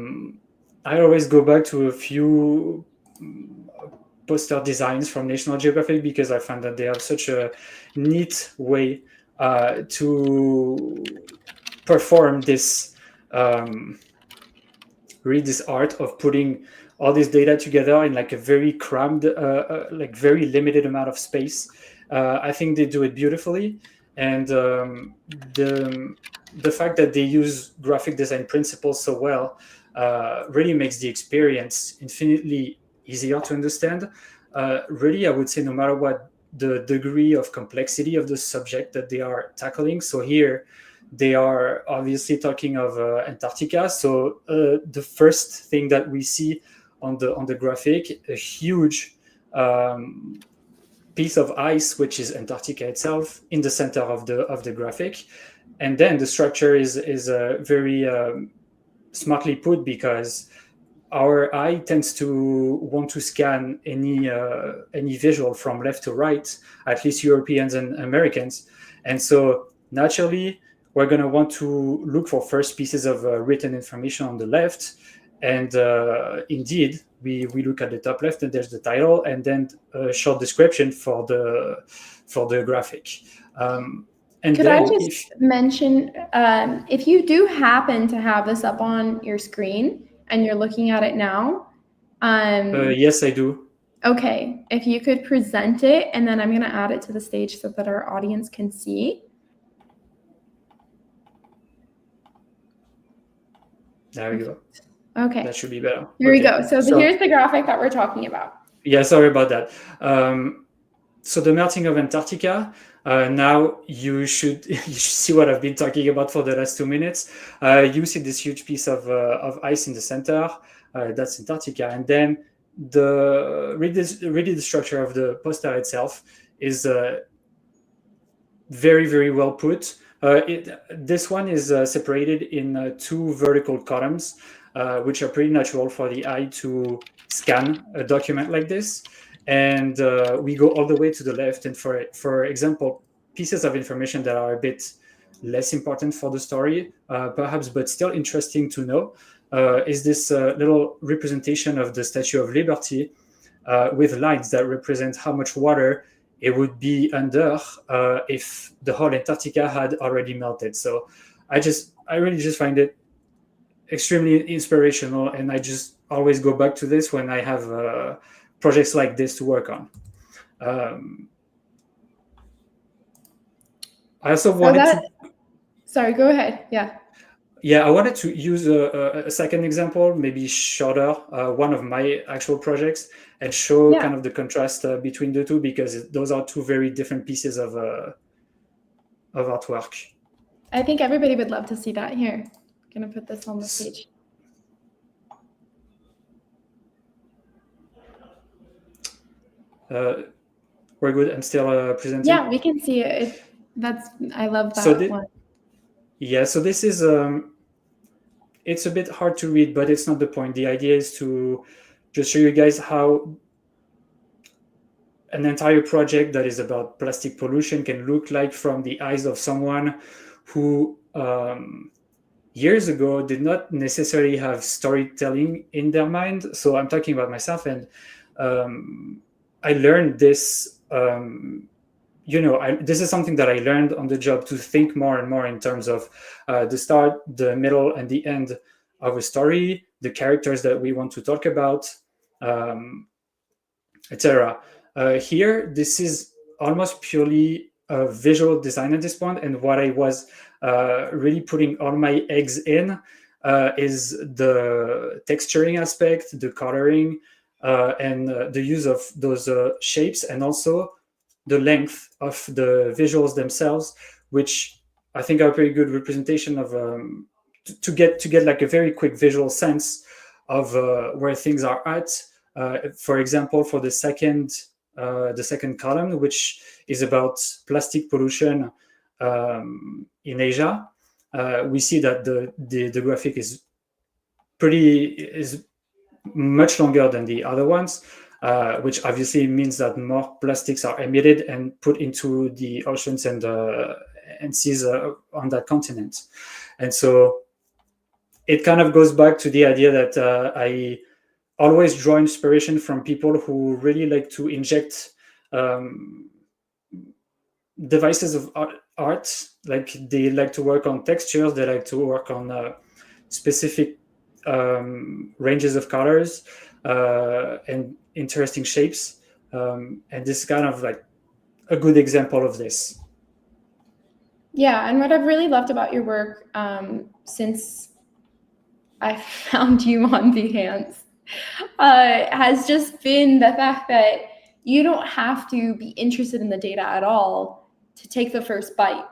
always go back to a few poster designs from National Geographic, because I find that they have such a neat way to perform this this art of putting all this data together in like a very crammed, like very limited amount of space. I think they do it beautifully, and the fact that they use graphic design principles so well really makes the experience infinitely easier to understand. Really, I would say, no matter what the degree of complexity of the subject that they are tackling. So here, they are obviously talking of Antarctica. So the first thing that we see on the graphic, a huge piece of ice, which is Antarctica itself, in the center of the graphic. And then the structure is very smartly put, because our eye tends to want to scan any visual from left to right, at least Europeans and Americans. And so naturally, we're going to want to look for first pieces of written information on the left. And indeed, we look at the top left, and there's the title, and then a short description for the graphic. And Could then I just mention, if you do happen to have this up on your screen and you're looking at it now? Yes, I do. Okay, if you could present it, and then I'm going to add it to the stage so that our audience can see. There we go. Okay. That should be better. Here we go. So here's the graphic that we're talking about. Yeah, sorry about that. So the melting of Antarctica, now you should see what I've been talking about for the last 2 minutes. You see this huge piece of ice in the center. That's Antarctica. And then really the structure of the poster itself is very, very well put. This one is separated in 2 vertical columns, which are pretty natural for the eye to scan a document like this. And we go all the way to the left. And for example, pieces of information that are a bit less important for the story, perhaps, but still interesting to know, is this little representation of the Statue of Liberty with lines that represent how much water it would be under if the whole Antarctica had already melted. So I really just find it extremely inspirational, and I just always go back to this when I have projects like this to work on. I also wanted Sorry, go ahead. Yeah, I wanted to use a second example, maybe shorter, one of my actual projects, and show kind of the contrast between the two, because those are 2 very different pieces of artwork. I think everybody would love to see that. Here, I'm going to put this on the page. We're good. I'm still presenting. Yeah, we can see it. I love that one. Yeah, so this is it's a bit hard to read, but it's not the point. The idea is to just show you guys how an entire project that is about plastic pollution can look like from the eyes of someone who years ago did not necessarily have storytelling in their mind. So I'm talking about myself, and I learned this. This is something that I learned on the job, to think more and more in terms of the start, the middle, and the end of a story, the characters that we want to talk about, etc. Here, this is almost purely a visual design at this point, and what I was really putting all my eggs in is the texturing aspect, the coloring, and the use of those shapes, and also the length of the visuals themselves, which I think are a pretty good representation of to get like a very quick visual sense of where things are at. For example, for the second column, which is about plastic pollution in Asia, we see that the graphic is much longer than the other ones. Which obviously means that more plastics are emitted and put into the oceans and seas on that continent. And so it kind of goes back to the idea that I always draw inspiration from people who really like to inject devices of art. Like, they like to work on textures, they like to work on specific ranges of colors and interesting shapes, and this is kind of like a good example of this. Yeah, and what I've really loved about your work since I found you on Behance has just been the fact that you don't have to be interested in the data at all to take the first bite.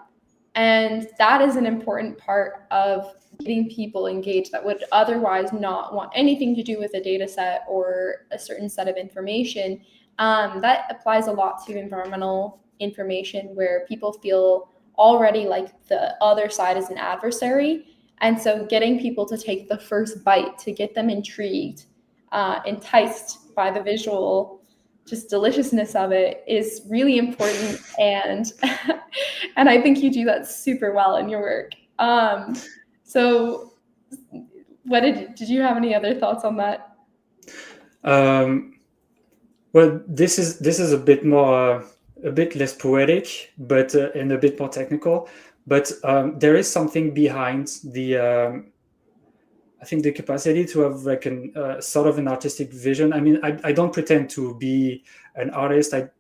And that is an important part of getting people engaged that would otherwise not want anything to do with a data set or a certain set of information. That applies a lot to environmental information, where people feel already like the other side is an adversary. And so getting people to take the first bite, to get them intrigued, enticed by the visual, just deliciousness of it is really important. And and I think you do that super well in your work. So what did you have any other thoughts on that? Well, this is a bit more, a bit less poetic, but and a bit more technical. But there is something behind the, I think, the capacity to have like an sort of an artistic vision. I mean, I don't pretend to be an artist. I'm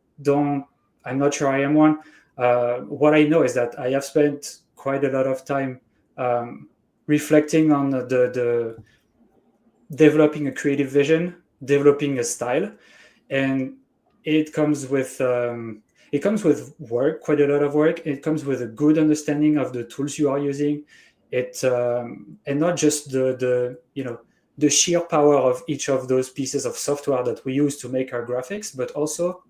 not sure I am one. What I know is that I have spent quite a lot of time reflecting on the developing a creative vision, developing a style, and it comes with work, quite a lot of work. It comes with a good understanding of the tools you are using. It and not just the sheer power of each of those pieces of software that we use to make our graphics, but also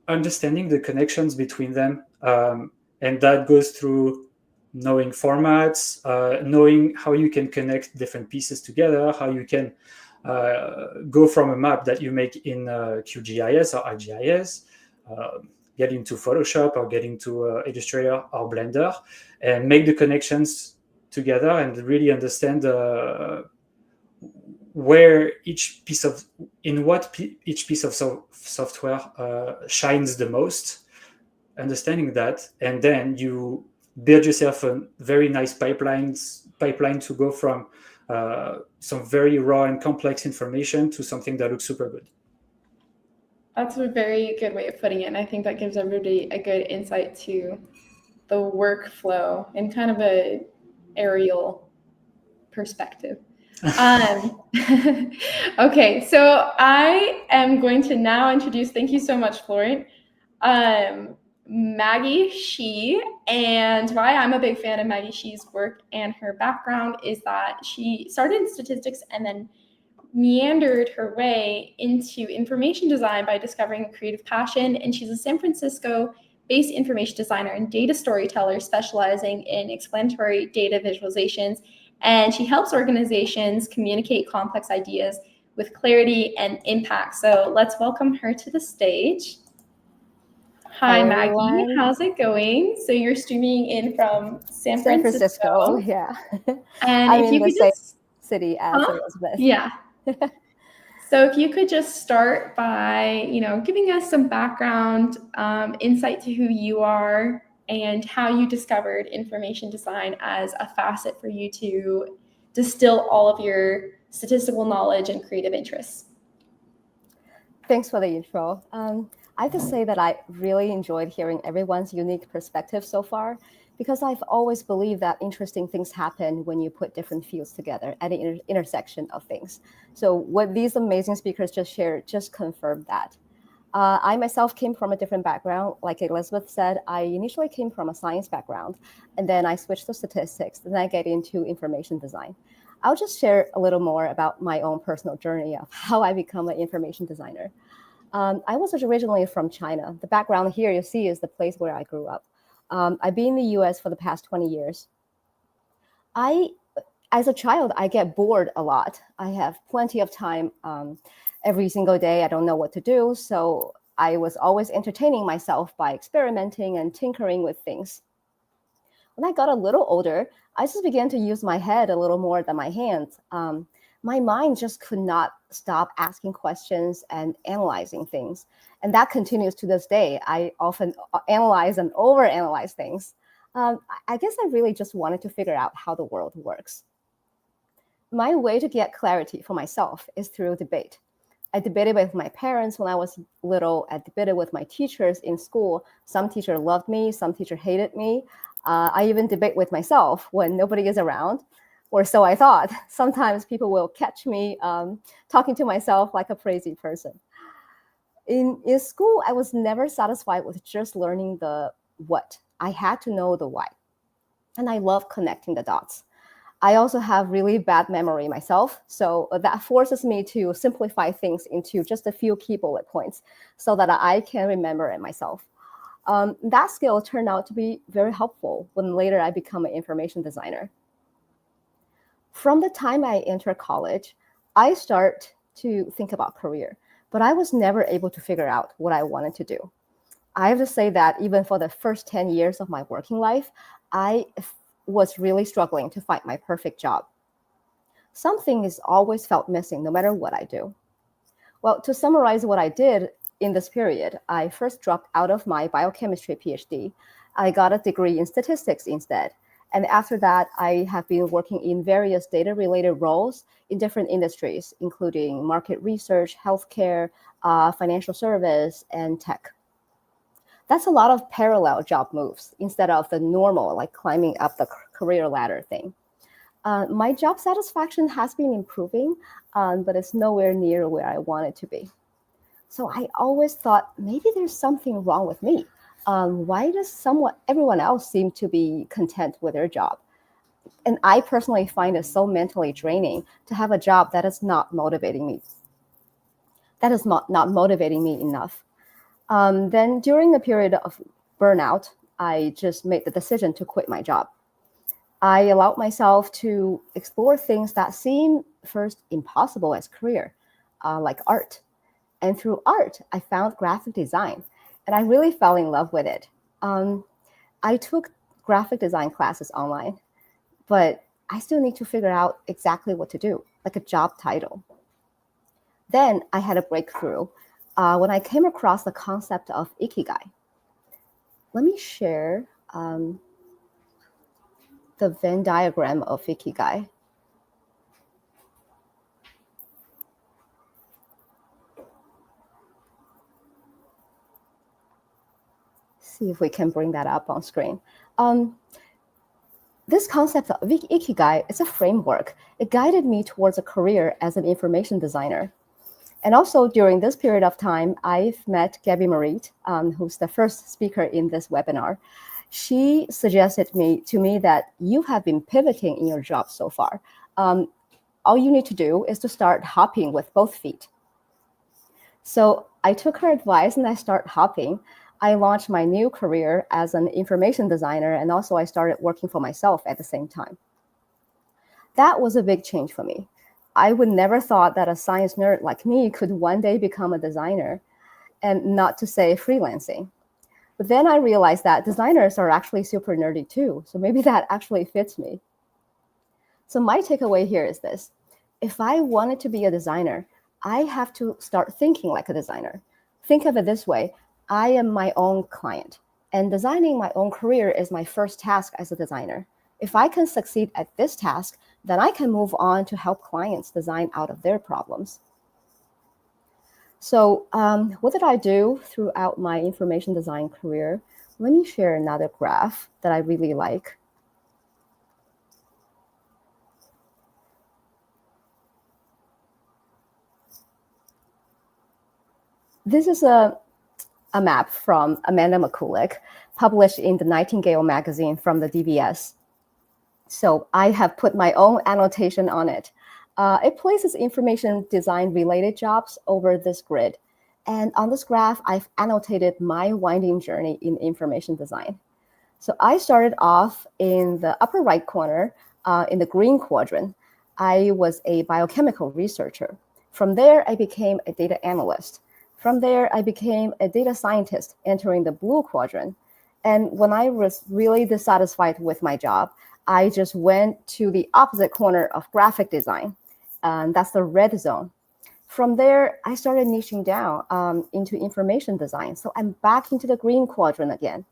understanding the connections between them, and that goes through knowing formats, knowing how you can connect different pieces together, how you can go from a map that you make in QGIS or ArcGIS, get into Photoshop or get into Illustrator or Blender, and make the connections together and really understand where each piece of software shines the most, understanding that, and then you build yourself a very nice pipeline to go from some very raw and complex information to something that looks super good. That's a very good way of putting it. And I think that gives everybody a good insight to the workflow in kind of a aerial perspective. Okay, so I am going to now introduce, thank you so much, Florent, Maggie Shi. And why I'm a big fan of Maggie Shi's work and her background is that she started in statistics and then meandered her way into information design by discovering a creative passion. And she's a San Francisco-based information designer and data storyteller specializing in explanatory data visualizations. And she helps organizations communicate complex ideas with clarity and impact. So let's welcome her to the stage. Hi, Maggie. Everyone. How's it going? So you're streaming in from San Francisco. Francisco. Yeah. And I'm if in you the could same just city as Elizabeth. Yeah. So if you could just start by, giving us some background, insight to who you are and how you discovered information design as a facet for you to distill all of your statistical knowledge and creative interests. Thanks for the intro. I have to say that I really enjoyed hearing everyone's unique perspective so far, because I've always believed that interesting things happen when you put different fields together at the intersection of things. So what these amazing speakers just shared just confirmed that. I myself came from a different background. Like Elizabeth said, I initially came from a science background, and then I switched to statistics, and then I get into information design. I'll just share a little more about my own personal journey of how I become an information designer. I was originally from China. The background here you see is the place where I grew up. I've been in the US for the past 20 years. As a child, I get bored a lot. I have plenty of time every single day. I don't know what to do. So I was always entertaining myself by experimenting and tinkering with things. When I got a little older, I just began to use my head a little more than my hands. My mind just could not stop asking questions and analyzing things. And that continues to this day. I often analyze and overanalyze things. I guess I really just wanted to figure out how the world works. My way to get clarity for myself is through debate. I debated with my parents when I was little. I debated with my teachers in school. Some teacher loved me, some teacher hated me. I even debate with myself when nobody is around, or so I thought. Sometimes people will catch me talking to myself like a crazy person. In school, I was never satisfied with just learning the what. I had to know the why. And I love connecting the dots. I also have really bad memory myself, so that forces me to simplify things into just a few key bullet points so that I can remember it myself. That skill turned out to be very helpful when later I become an information designer. From the time I entered college, I start to think about career, but I was never able to figure out what I wanted to do. I have to say that even for the first 10 years of my working life, I was really struggling to find my perfect job. Something is always felt missing no matter what I do. Well, to summarize what I did in this period, I first dropped out of my biochemistry PhD. I got a degree in statistics instead. And after that, I have been working in various data-related roles in different industries, including market research, healthcare, financial service, and tech. That's a lot of parallel job moves instead of the normal, like climbing up the career ladder thing. My job satisfaction has been improving, but it's nowhere near where I want it to be. So I always thought maybe there's something wrong with me. Why does everyone else seem to be content with their job? And I personally find it so mentally draining to have a job that is not motivating me. That is not motivating me enough. Then during a period of burnout, I just made the decision to quit my job. I allowed myself to explore things that seem first impossible as career, like art. And through art, I found graphic design, and I really fell in love with it. I took graphic design classes online, but I still need to figure out exactly what to do, like a job title. Then I had a breakthrough when I came across the concept of ikigai. Let me share the Venn diagram of ikigai. See if we can bring that up on screen. This concept of ikigai is a framework. It guided me towards a career as an information designer. And also during this period of time, I've met Gabby Merite, who's the first speaker in this webinar. She suggested to me that you have been pivoting in your job so far. All you need to do is to start hopping with both feet. So I took her advice and I started hopping. I launched my new career as an information designer, and also I started working for myself at the same time. That was a big change for me. I would never thought that a science nerd like me could one day become a designer, and not to say freelancing. But then I realized that designers are actually super nerdy too, so maybe that actually fits me. So my takeaway here is this. If I wanted to be a designer, I have to start thinking like a designer. Think of it this way. I am my own client, and designing my own career is my first task as a designer. If I can succeed at this task, then I can move on to help clients design out of their problems. So what did I do throughout my information design career? Let me share another graph that I really like. This is a map from Amanda McCulloch, published in the Nightingale magazine from the DVS. So I have put my own annotation on it. It places information design related jobs over this grid. And on this graph, I've annotated my winding journey in information design. So I started off in the upper right corner, in the green quadrant. I was a biochemical researcher. From there, I became a data analyst. From there, I became a data scientist, entering the blue quadrant. And when I was really dissatisfied with my job, I just went to the opposite corner of graphic design. That's the red zone. From there, I started niching down into information design. So I'm back into the green quadrant again.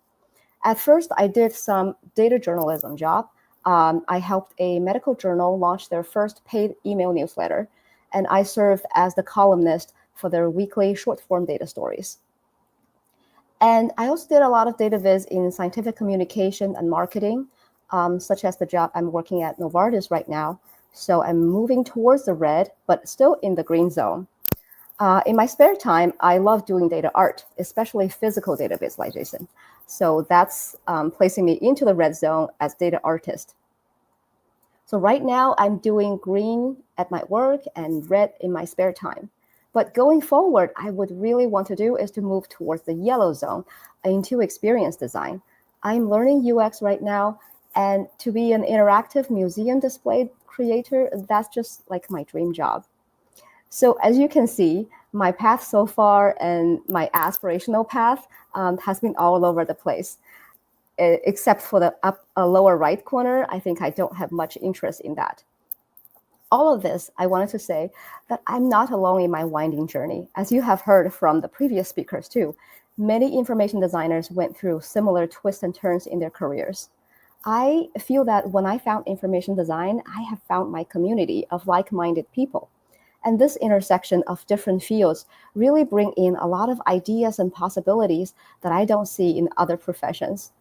At first, I did some data journalism job. I helped a medical journal launch their first paid email newsletter, and I served as the columnist for their weekly short-form data stories. And I also did a lot of data viz in scientific communication and marketing, such as the job I'm working at Novartis right now. So I'm moving towards the red, but still in the green zone. In my spare time, I love doing data art, especially physical data visualization. So that's placing me into the red zone as data artist. So right now I'm doing green at my work and red in my spare time. But going forward, I would really want to do is to move towards the yellow zone into experience design. I'm learning UX right now, and to be an interactive museum display creator, that's just like my dream job. So as you can see, my path so far and my aspirational path has been all over the place, except for the lower right corner. I think I don't have much interest in that. All of this, I wanted to say that I'm not alone in my winding journey. As you have heard from the previous speakers too, many information designers went through similar twists and turns in their careers. I feel that when I found information design, I have found my community of like-minded people. And this intersection of different fields really bring in a lot of ideas and possibilities that I don't see in other professions.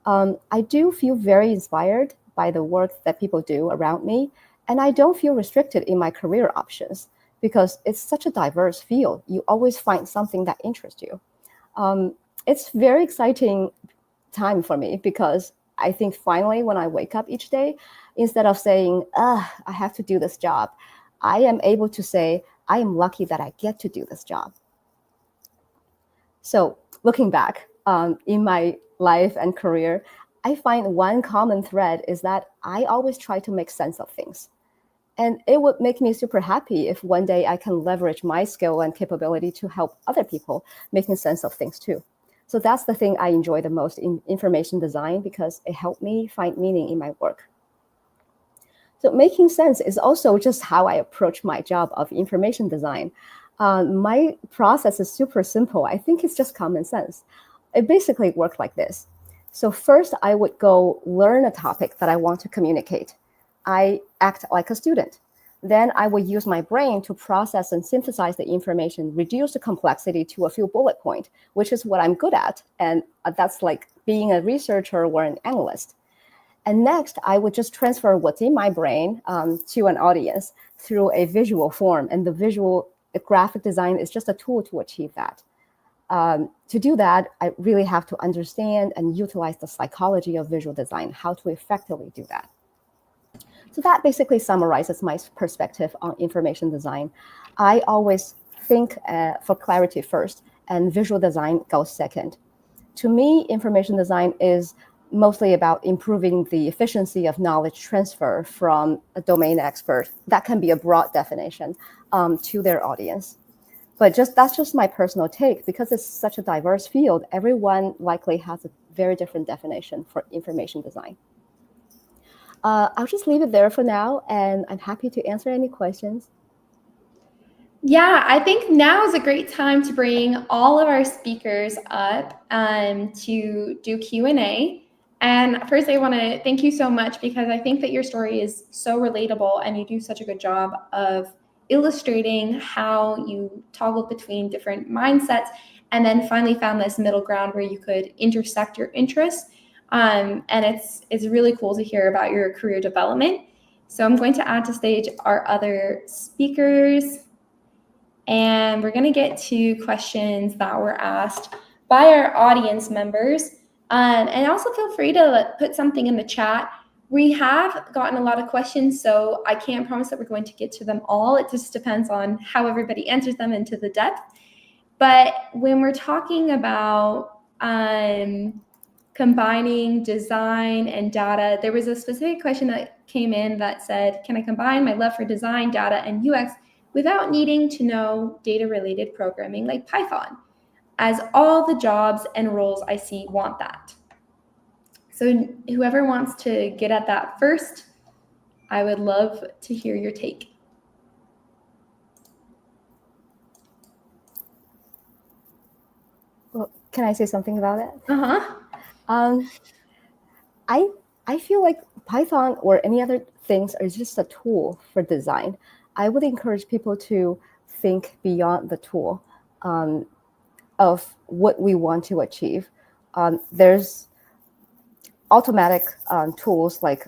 I do feel very inspired by the work that people do around me, and I don't feel restricted in my career options because it's such a diverse field. You always find something that interests you. It's very exciting time for me because I think finally when I wake up each day, instead of saying, I have to do this job, I am able to say, I am lucky that I get to do this job. So looking back in my life and career, I find one common thread is that I always try to make sense of things. And it would make me super happy if one day I can leverage my skill and capability to help other people making sense of things too. So that's the thing I enjoy the most in information design because it helped me find meaning in my work. So making sense is also just how I approach my job of information design. My process is super simple. I think it's just common sense. It basically worked like this. So first, I would go learn a topic that I want to communicate. I act like a student. Then I would use my brain to process and synthesize the information, reduce the complexity to a few bullet points, which is what I'm good at. And that's like being a researcher or an analyst. And next, I would just transfer what's in my brain to an audience through a visual form. And the graphic design is just a tool to achieve that. To do that, I really have to understand and utilize the psychology of visual design, how to effectively do that. So that basically summarizes my perspective on information design. I always think for clarity first, and visual design goes second. To me, information design is mostly about improving the efficiency of knowledge transfer from a domain expert. That can be a broad definition to their audience. But that's just my personal take. Because it's such a diverse field, everyone likely has a very different definition for information design. I'll just leave it there for now, and I'm happy to answer any questions. Yeah, I think now is a great time to bring all of our speakers up to do Q&A. And first, I want to thank you so much because I think that your story is so relatable and you do such a good job of illustrating how you toggled between different mindsets and then finally found this middle ground where you could intersect your interests. And it's really cool to hear about your career development. So I'm going to add to stage our other speakers. And we're going to get to questions that were asked by our audience members. And also feel free to put something in the chat. We have gotten a lot of questions, so I can't promise that we're going to get to them all. It just depends on how everybody answers them into the depth. But when we're talking about combining design and data, there was a specific question that came in that said, can I combine my love for design, data, and UX without needing to know data-related programming like Python, as all the jobs and roles I see want that? So whoever wants to get at that first, I would love to hear your take. Well, can I say something about it? Uh-huh. I feel like Python or any other things are just a tool for design. I would encourage people to think beyond the tool of what we want to achieve. There's automatic tools like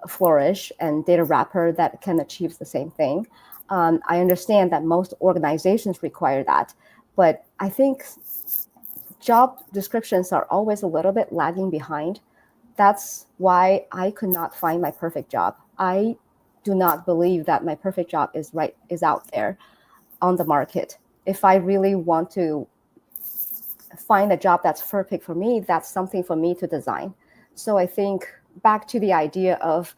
Flourish and Data Wrapper that can achieve the same thing. I understand that most organizations require that, but I think job descriptions are always a little bit lagging behind. That's why I could not find my perfect job. I do not believe that my perfect job is out there on the market. If I really want to find a job that's perfect for me, that's something for me to design. So I think back to the idea of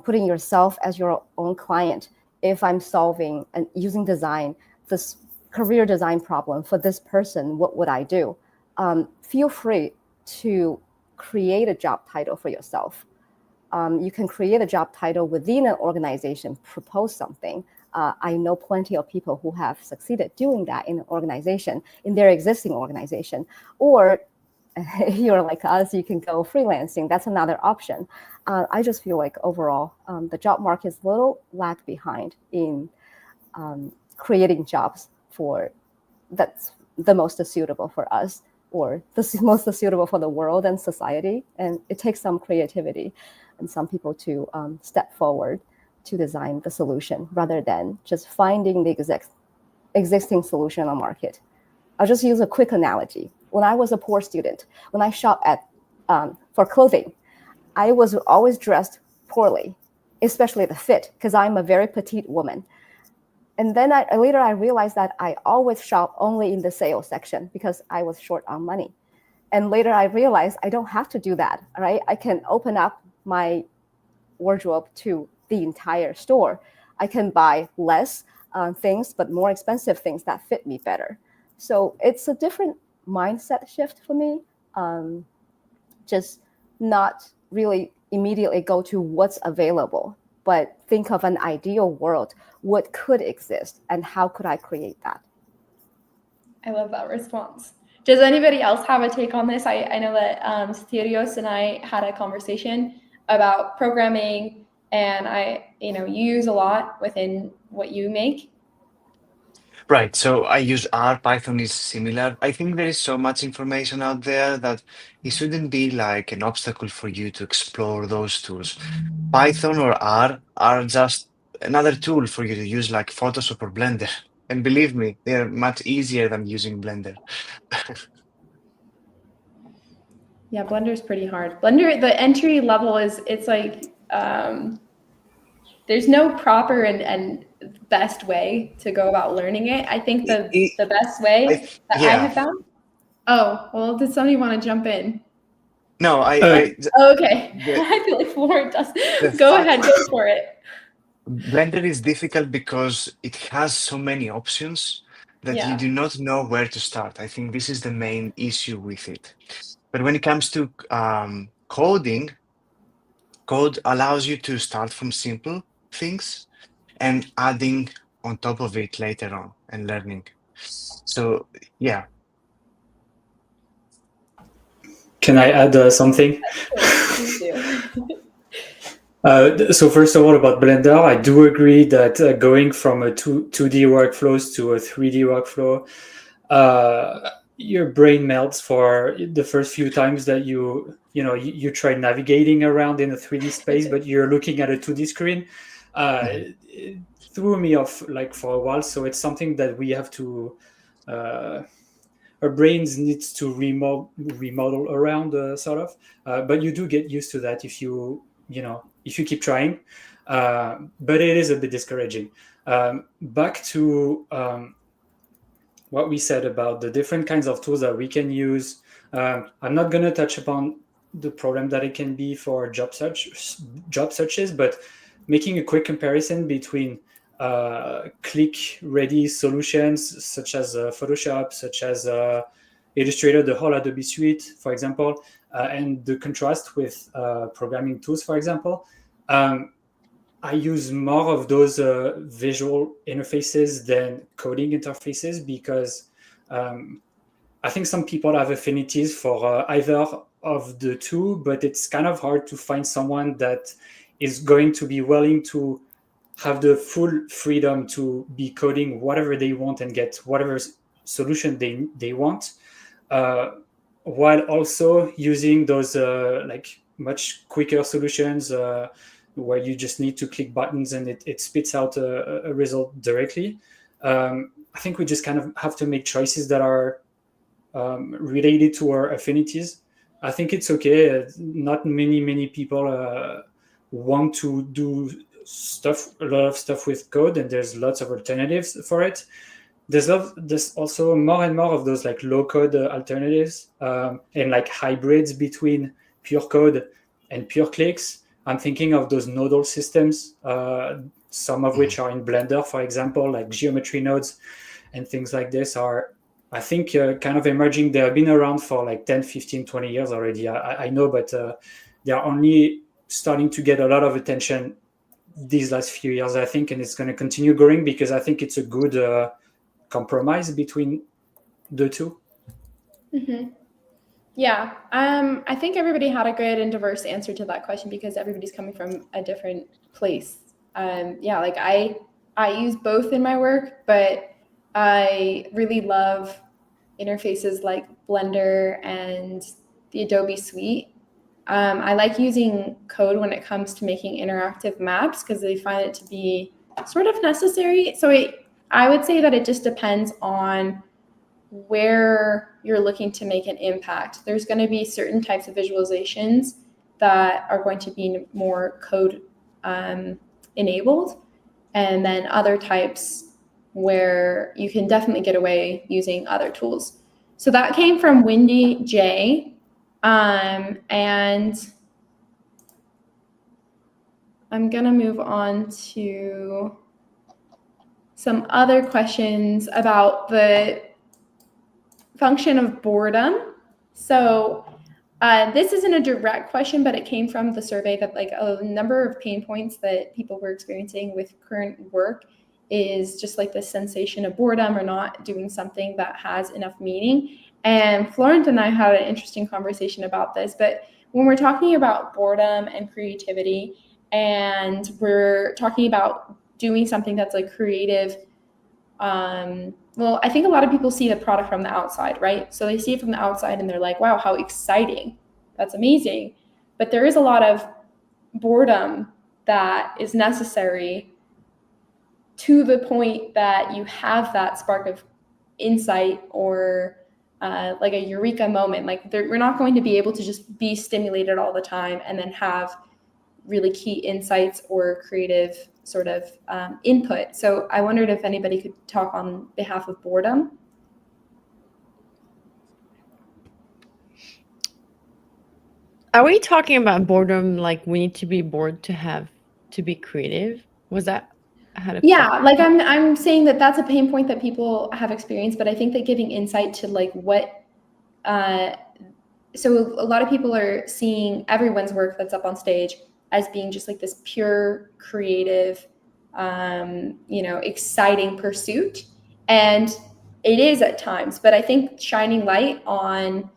putting yourself as your own client. If I'm solving and using design, this career design problem for this person, what would I do? Feel free to create a job title for yourself. You can create a job title within an organization, propose something. I know plenty of people who have succeeded doing that in an organization, in their existing organization. Or if you're like us, you can go freelancing. That's another option. I just feel like overall, the job market is a little lag behind in creating jobs that's the most suitable for us, or the most suitable for the world and society. And it takes some creativity and some people to step forward to design the solution rather than just finding the existing solution on the market. I'll just use a quick analogy. When I was a poor student, when I shop for clothing, I was always dressed poorly, especially the fit, because I'm a very petite woman. And then later I realized that I always shop only in the sales section because I was short on money. And later I realized I don't have to do that, right? I can open up my wardrobe to the entire store. I can buy less things, but more expensive things that fit me better. So it's a different mindset shift for me. Just not really immediately go to what's available, but think of an ideal world, what could exist, and how could I create that? I love that response. Does anybody else have a take on this? I know that Sotirios and I had a conversation about programming, and you use a lot within what you make. Right. So I use R. Python is similar. I think there is so much information out there that it shouldn't be like an obstacle for you to explore those tools. Python or R are just another tool for you to use, like Photoshop or Blender. And believe me, they're much easier than using Blender. Yeah, Blender is pretty hard. Blender, the entry level it's like there's no proper and best way to go about learning it. I think the best way that I have found. Oh, well, did somebody want to jump in? No, okay. I feel like Florent does. Go ahead, go for it. Blender is difficult because it has so many options that you do not know where to start. I think this is the main issue with it. But when it comes to coding, code allows you to start from simple things and adding on top of it later on and learning. So, yeah. Can I add something? Please do. So first of all, about Blender, I do agree that going from a 2D workflows to a 3D workflow, your brain melts for the first few times that you try navigating around in a 3D space, but you're looking at a 2D screen. It threw me off like for a while. So it's something that we have to, our brains needs to remodel around sort of, but you do get used to that if you keep trying, but it is a bit discouraging. Back to what we said about the different kinds of tools that we can use. I'm not going to touch upon the problem that it can be for job searches, but making a quick comparison between click-ready solutions such as Photoshop, such as Illustrator, the whole Adobe suite, for example, and the contrast with programming tools, for example. I use more of those visual interfaces than coding interfaces because I think some people have affinities for either of the two, but it's kind of hard to find someone that is going to be willing to have the full freedom to be coding whatever they want and get whatever solution they want, while also using those like much quicker solutions where you just need to click buttons and it spits out a result directly. I think we just kind of have to make choices that are related to our affinities. I think it's okay. Not many people want to do a lot of stuff with code, and there's lots of alternatives for it. there's also more and more of those like low code alternatives and like hybrids between pure code and pure clicks. I'm thinking of those nodal systems, some of which are in Blender, for example, like geometry nodes and things like this are, I think, kind of emerging. They have been around for like 10, 15, 20 years already. I know, but they are only starting to get a lot of attention these last few years, I think, and it's going to continue growing because I think it's a good compromise between the two. Mm-hmm. Yeah, I think everybody had a good and diverse answer to that question because everybody's coming from a different place. Yeah, like I use both in my work, but I really love interfaces like Blender and the Adobe Suite. I like using code when it comes to making interactive maps because they find it to be sort of necessary. So I would say that it just depends on where you're looking to make an impact. There's going to be certain types of visualizations that are going to be more code enabled, and then other types where you can definitely get away using other tools. So that came from Wendy J. And I'm going to move on to some other questions about the function of boredom. So this isn't a direct question, but it came from the survey that like a number of pain points that people were experiencing with current work is just like the sensation of boredom or not doing something that has enough meaning. And Florent and I had an interesting conversation about this, but when we're talking about boredom and creativity, and we're talking about doing something that's like creative, well, I think a lot of people see the product from the outside, right? So they see it from the outside and they're like, wow, how exciting. That's amazing. But there is a lot of boredom that is necessary to the point that you have that spark of insight or like a eureka moment. Like we're not going to be able to just be stimulated all the time and then have really key insights or creative sort of input. So I wondered if anybody could talk on behalf of boredom. Are we talking about boredom like we need to be bored to be creative? Was that yeah, like I'm saying that that's a pain point that people have experienced, but I think that giving insight to like what so a lot of people are seeing everyone's work that's up on stage as being just like this pure creative exciting pursuit, and it is at times, but I think shining light on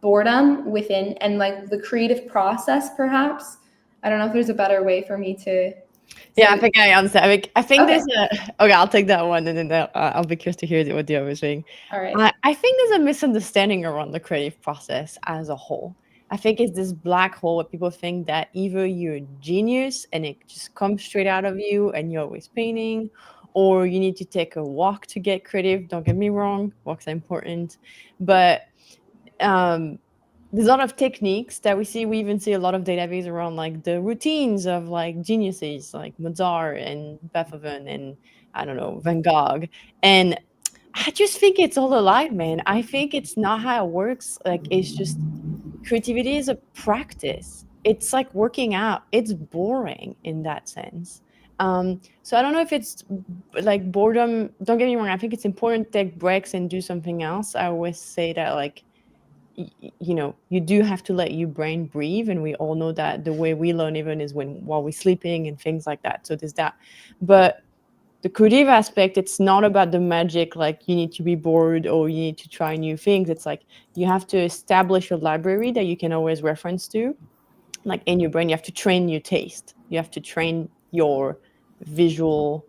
boredom within and like the creative process, perhaps. I don't know if there's a better way for me to Yeah, I think I understand. I think Okay. okay, I'll take that one, and then I'll be curious to hear what the other is saying. All right. I think there's a misunderstanding around the creative process as a whole. I think it's this black hole where people think that either you're a genius and it just comes straight out of you and you're always painting, or you need to take a walk to get creative. Don't get me wrong, walks are important, but there's a lot of techniques that we see. We even see a lot of database around like the routines of like geniuses like Mozart and Beethoven and I don't know, Van Gogh. And I just think it's all a lie, man. I think it's not how it works. Like it's just creativity is a practice. It's like working out. It's boring in that sense. So I don't know if it's like boredom. Don't get me wrong. I think it's important to take breaks and do something else. I always say that like you do have to let your brain breathe, and we all know that the way we learn even is while we're sleeping and things like that. So there's that. But the creative aspect, it's not about the magic like you need to be bored or you need to try new things. It's like you have to establish a library that you can always reference to, like in your brain. You have to train your taste, you have to train your visual,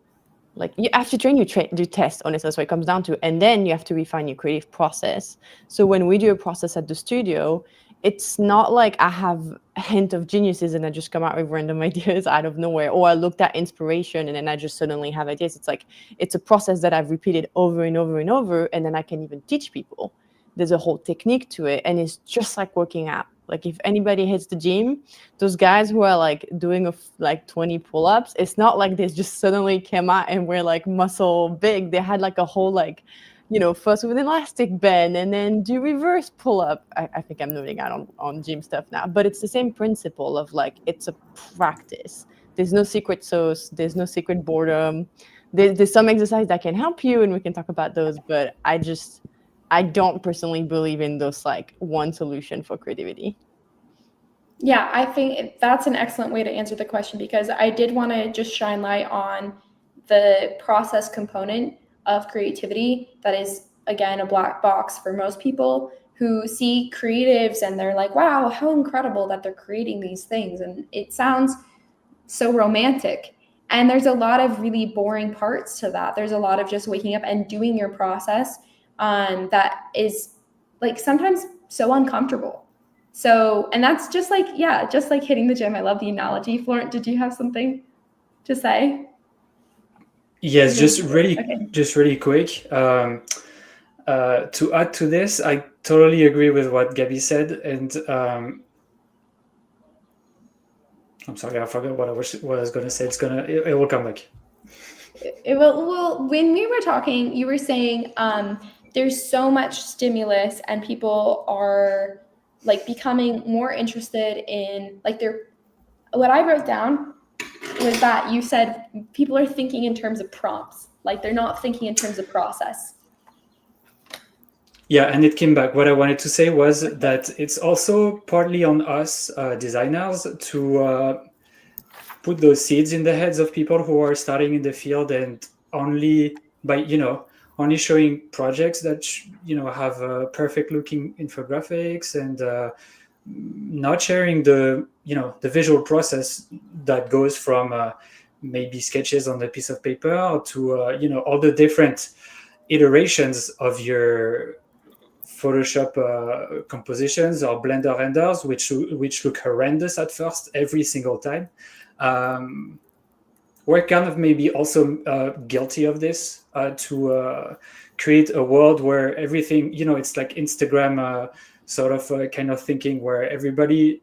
like you have to train your test, honestly. That's what it comes down to. And then you have to refine your creative process. So when we do a process at the studio, it's not like I have a hint of geniuses and I just come out with random ideas out of nowhere, or I looked at inspiration and then I just suddenly have ideas. It's like it's a process that I've repeated over and over and over, and then I can even teach people. there's a whole technique to it, and it's just like working out. Like if anybody hits the gym, those guys who are like doing like 20 pull-ups, it's not like they just suddenly came out and were like muscle big. They had like a whole like, first with elastic band and then do reverse pull-up. I think I'm nerding out on gym stuff now, but it's the same principle of like, it's a practice. There's no secret sauce. There's no secret boredom. There's some exercise that can help you, and we can talk about those, but I don't personally believe in those like one solution for creativity. Yeah, I think that's an excellent way to answer the question, because I did want to just shine light on the process component of creativity that is, again, a black box for most people who see creatives and they're like, wow, how incredible that they're creating these things. And it sounds so romantic. And there's a lot of really boring parts to that. There's a lot of just waking up and doing your process that is like sometimes so uncomfortable. So, and that's just like hitting the gym. I love the analogy. Florent, did you have something to say? Yes, just really quick. To add to this, I totally agree with what Gabby said, and I'm sorry, I forgot what I was going to say. It will come back. It will. Well, when we were talking, you were saying there's so much stimulus, and people are like becoming more interested in like what I wrote down was that you said people are thinking in terms of prompts, like they're not thinking in terms of process. Yeah, and it came back. What I wanted to say was that it's also partly on us designers to put those seeds in the heads of people who are starting in the field, and only by only showing projects that have perfect looking infographics, and not sharing the visual process that goes from maybe sketches on a piece of paper to all the different iterations of your Photoshop compositions or Blender renders, which look horrendous at first every single time. We're kind of maybe also guilty of this to create a world where everything, it's like Instagram sort of kind of thinking, where everybody,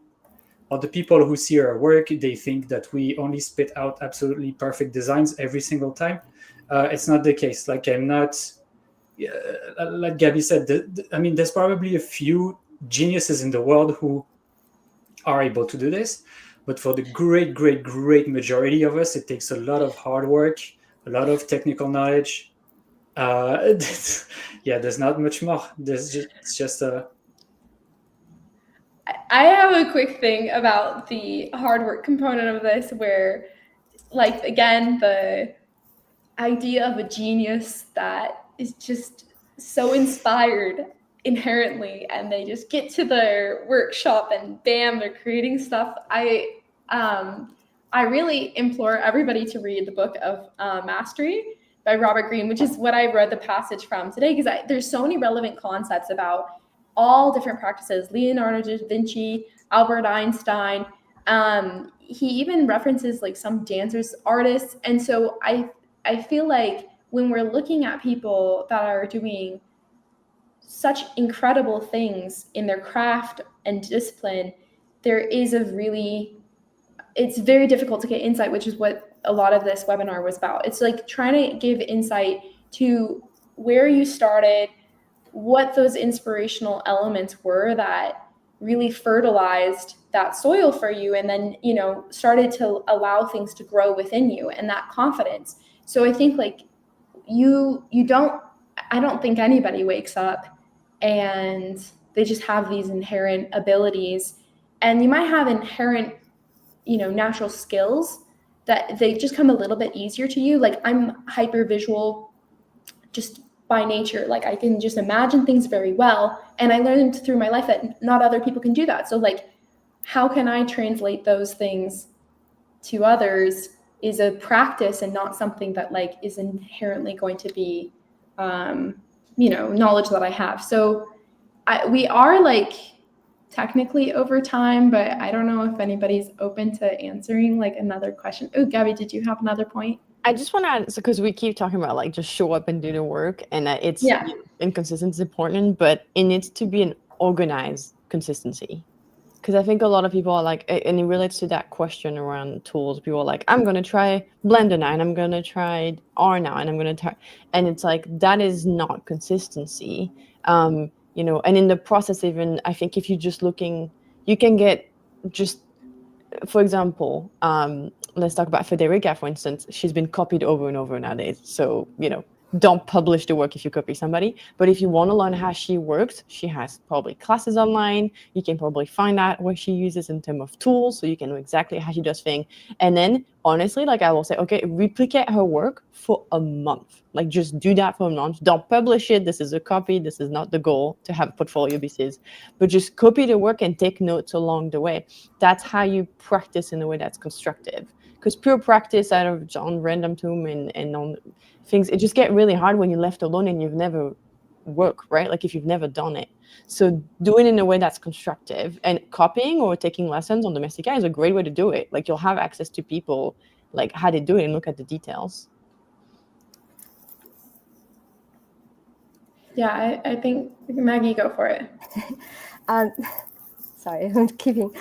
or the people who see our work, they think that we only spit out absolutely perfect designs every single time. It's not the case. Like I'm not, like Gabby said, I mean, there's probably a few geniuses in the world who are able to do this. But for the great majority of us, it takes a lot of hard work, a lot of technical knowledge. There's not much more. It's just a... I have a quick thing about the hard work component of this, where, like, again, the idea of a genius that is just so inspired inherently, and they just get to their workshop and bam, they're creating stuff. I really implore everybody to read the book of Mastery by Robert Greene, which is what I read the passage from today, because there's so many relevant concepts about all different practices. Leonardo da Vinci, Albert Einstein. He even references like some dancers, artists. And so I feel like when we're looking at people that are doing such incredible things in their craft and discipline, it's very difficult to get insight, which is what a lot of this webinar was about. It's like trying to give insight to where you started, what those inspirational elements were that really fertilized that soil for you, and then, started to allow things to grow within you, and that confidence. So I think like I don't think anybody wakes up and they just have these inherent abilities, and you might have inherent, natural skills that they just come a little bit easier to you. Like I'm hyper visual just by nature. Like I can just imagine things very well. And I learned through my life that not other people can do that. So like, how can I translate those things to others is a practice, and not something that like is inherently going to be, knowledge that I have. So we are like technically over time, but I don't know if anybody's open to answering like another question. Oh, Gabby, did you have another point? I just want to add, because we keep talking about like just show up and do the work, and it's inconsistency is important, but it needs to be an organized consistency. Because I think a lot of people are like, and it relates to that question around tools. People are like, I'm going to try Blender now, and I'm going to try R now, and I'm going to try. And it's like, that is not consistency. And in the process, even, I think if you're just looking, you can get just, for example, let's talk about Federica, for instance. She's been copied over and over nowadays. So, don't publish the work if you copy somebody. But if you want to learn how she works, she has probably classes online. You can probably find out what she uses in terms of tools, so you can know exactly how she does things. And then, honestly, I will say, okay, replicate her work for a month. Just do that for a month. Don't publish it. This is a copy. This is not the goal to have a portfolio basis. But just copy the work and take notes along the way. That's how you practice in a way that's constructive. Because pure practice on random tool and on things, it just get really hard when you're left alone and you've never worked, right? If you've never done it. So doing it in a way that's constructive, and copying or taking lessons on Domestika is a great way to do it. You'll have access to people, how they do it, and look at the details. Yeah, I think, Maggie, go for it. Sorry, I'm keeping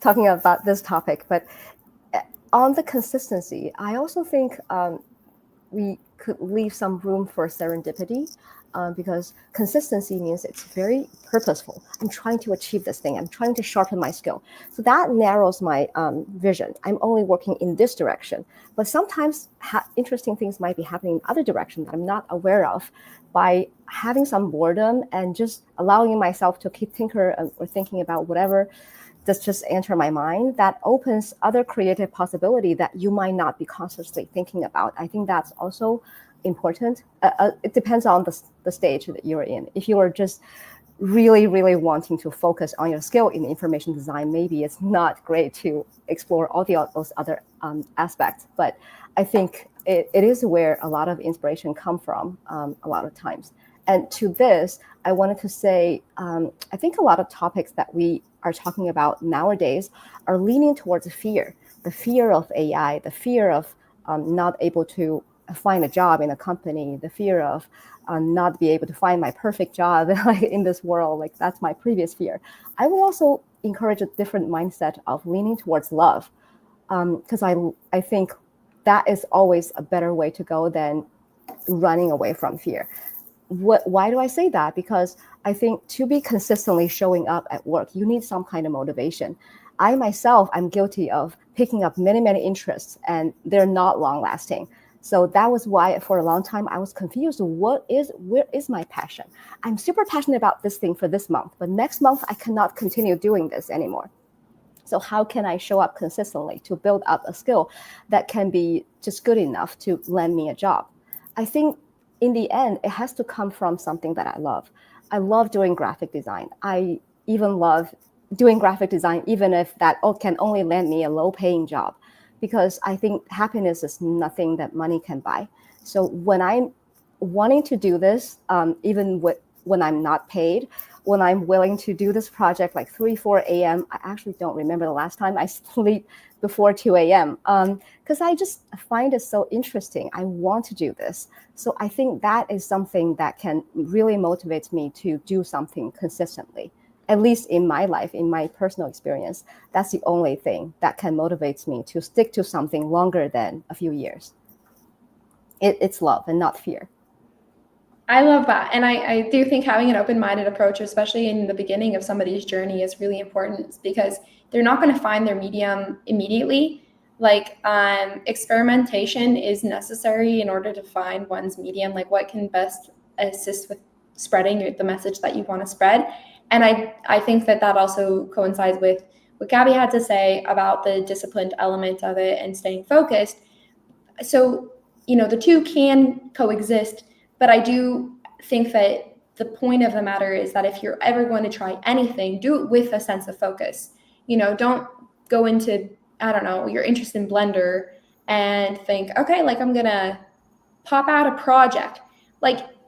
talking about this topic, but on the consistency, I also think we could leave some room for serendipity, because consistency means it's very purposeful. I'm trying to achieve this thing. I'm trying to sharpen my skill. So that narrows my vision. I'm only working in this direction. But sometimes interesting things might be happening in other directions that I'm not aware of. By having some boredom and just allowing myself to keep thinking about whatever does just enter my mind, that opens other creative possibility that you might not be consciously thinking about. I think that's also important. It depends on the stage that you're in. If you are just really, really wanting to focus on your skill in information design, maybe it's not great to explore all those other aspects. But I think it is where a lot of inspiration come from a lot of times. And to this, I wanted to say, I think a lot of topics that we are talking about nowadays are leaning towards fear, the fear of AI, the fear of not able to find a job in a company, the fear of not be able to find my perfect job in this world. That's my previous fear. I would also encourage a different mindset of leaning towards love, because I think that is always a better way to go than running away from fear. Why do I say that? Because I think to be consistently showing up at work, you need some kind of motivation. I myself, I'm guilty of picking up many, many interests, and they're not long lasting. So that was why for a long time I was confused. Where is my passion? I'm super passionate about this thing for this month, but next month I cannot continue doing this anymore. So how can I show up consistently to build up a skill that can be just good enough to land me a job? I think in the end, it has to come from something that I love. I love doing graphic design. I even love doing graphic design, even if that can only land me a low-paying job, because I think happiness is nothing that money can buy. So when I'm wanting to do this, even when I'm not paid, when I'm willing to do this project 3, 4 a.m., I actually don't remember the last time I sleep before 2 a.m. Because I just find it so interesting. I want to do this. So I think that is something that can really motivate me to do something consistently. At least in my life, in my personal experience, that's the only thing that can motivate me to stick to something longer than a few years. It's love and not fear. I love that. And I do think having an open-minded approach, especially in the beginning of somebody's journey, is really important, because they're not going to find their medium immediately. Experimentation is necessary in order to find one's medium, what can best assist with spreading the message that you want to spread. And I think that also coincides with what Gabby had to say about the disciplined element of it and staying focused. So, the two can coexist. But I do think that the point of the matter is that if you're ever going to try anything, do it with a sense of focus. Don't go into, your interest in Blender and think, okay, I'm going to pop out a project.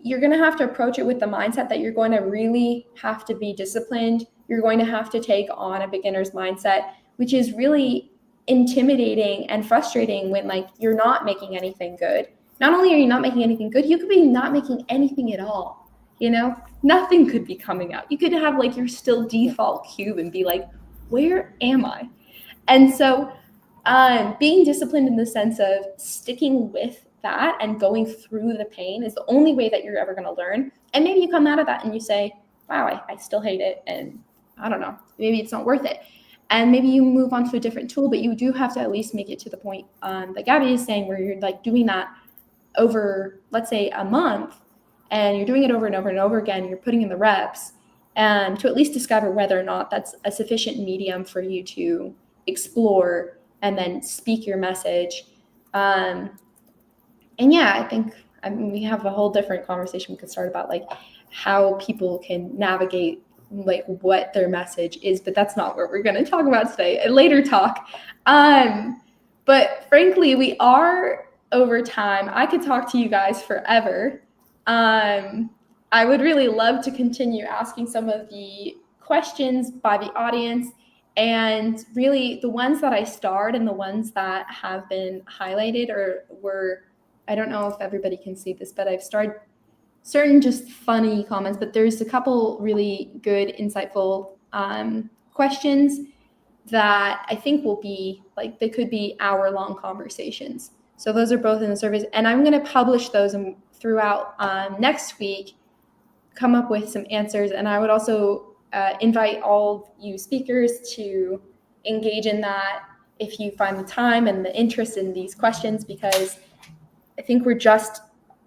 You're going to have to approach it with the mindset that you're going to really have to be disciplined. You're going to have to take on a beginner's mindset, which is really intimidating and frustrating when you're not making anything good. Not only are you not making anything good, you could be not making anything at all. you know, nothing could be coming out. You could have like your still default cube and be like, where am I? And so being disciplined in the sense of sticking with that and going through the pain is the only way that you're ever going to learn. And maybe you come out of that and you say, wow, I still hate it. And I don't know, maybe it's not worth it. And maybe you move on to a different tool, but you do have to at least make it to the point that Gabby is saying, where you're like doing that over, let's say, a month, and you're doing it over and over and over again. You're putting in the reps, and to at least discover whether or not that's a sufficient medium for you to explore and then speak your message. And yeah, I think we have a whole different conversation we could start about like how people can navigate like what their message is, but that's not what we're going to talk about today. A later talk. But frankly, we are over time. I could talk to you guys forever. I would really love to continue asking some of the questions by the audience, and really the ones that I starred and the ones that have been highlighted or were, I don't know if everybody can see this, but I've starred certain just funny comments, but there's a couple really good, insightful questions that I think will be like, they could be hour-long conversations. So those are both in the surveys, and I'm going to publish those throughout next week, come up with some answers. And I would also invite all you speakers to engage in that if you find the time and the interest in these questions, because I think we're just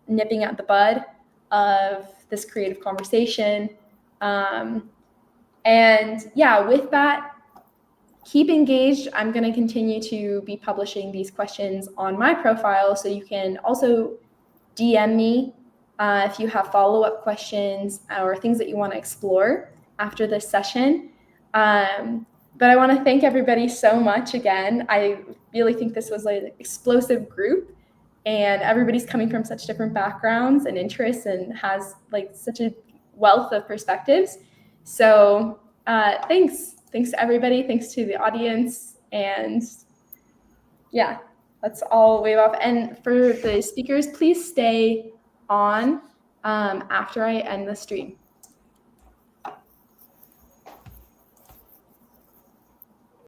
nipping at the bud of this creative conversation. And yeah, with that, keep engaged. I'm going to continue to be publishing these questions on my profile, so you can also DM me if you have follow-up questions or things that you want to explore after this session. But I want to thank everybody so much again. I really think this was like an explosive group, and everybody's coming from such different backgrounds and interests and has like such a wealth of perspectives. So thanks to everybody. Thanks to the audience. And yeah, let's all wave off. And for the speakers, please stay on after I end the stream.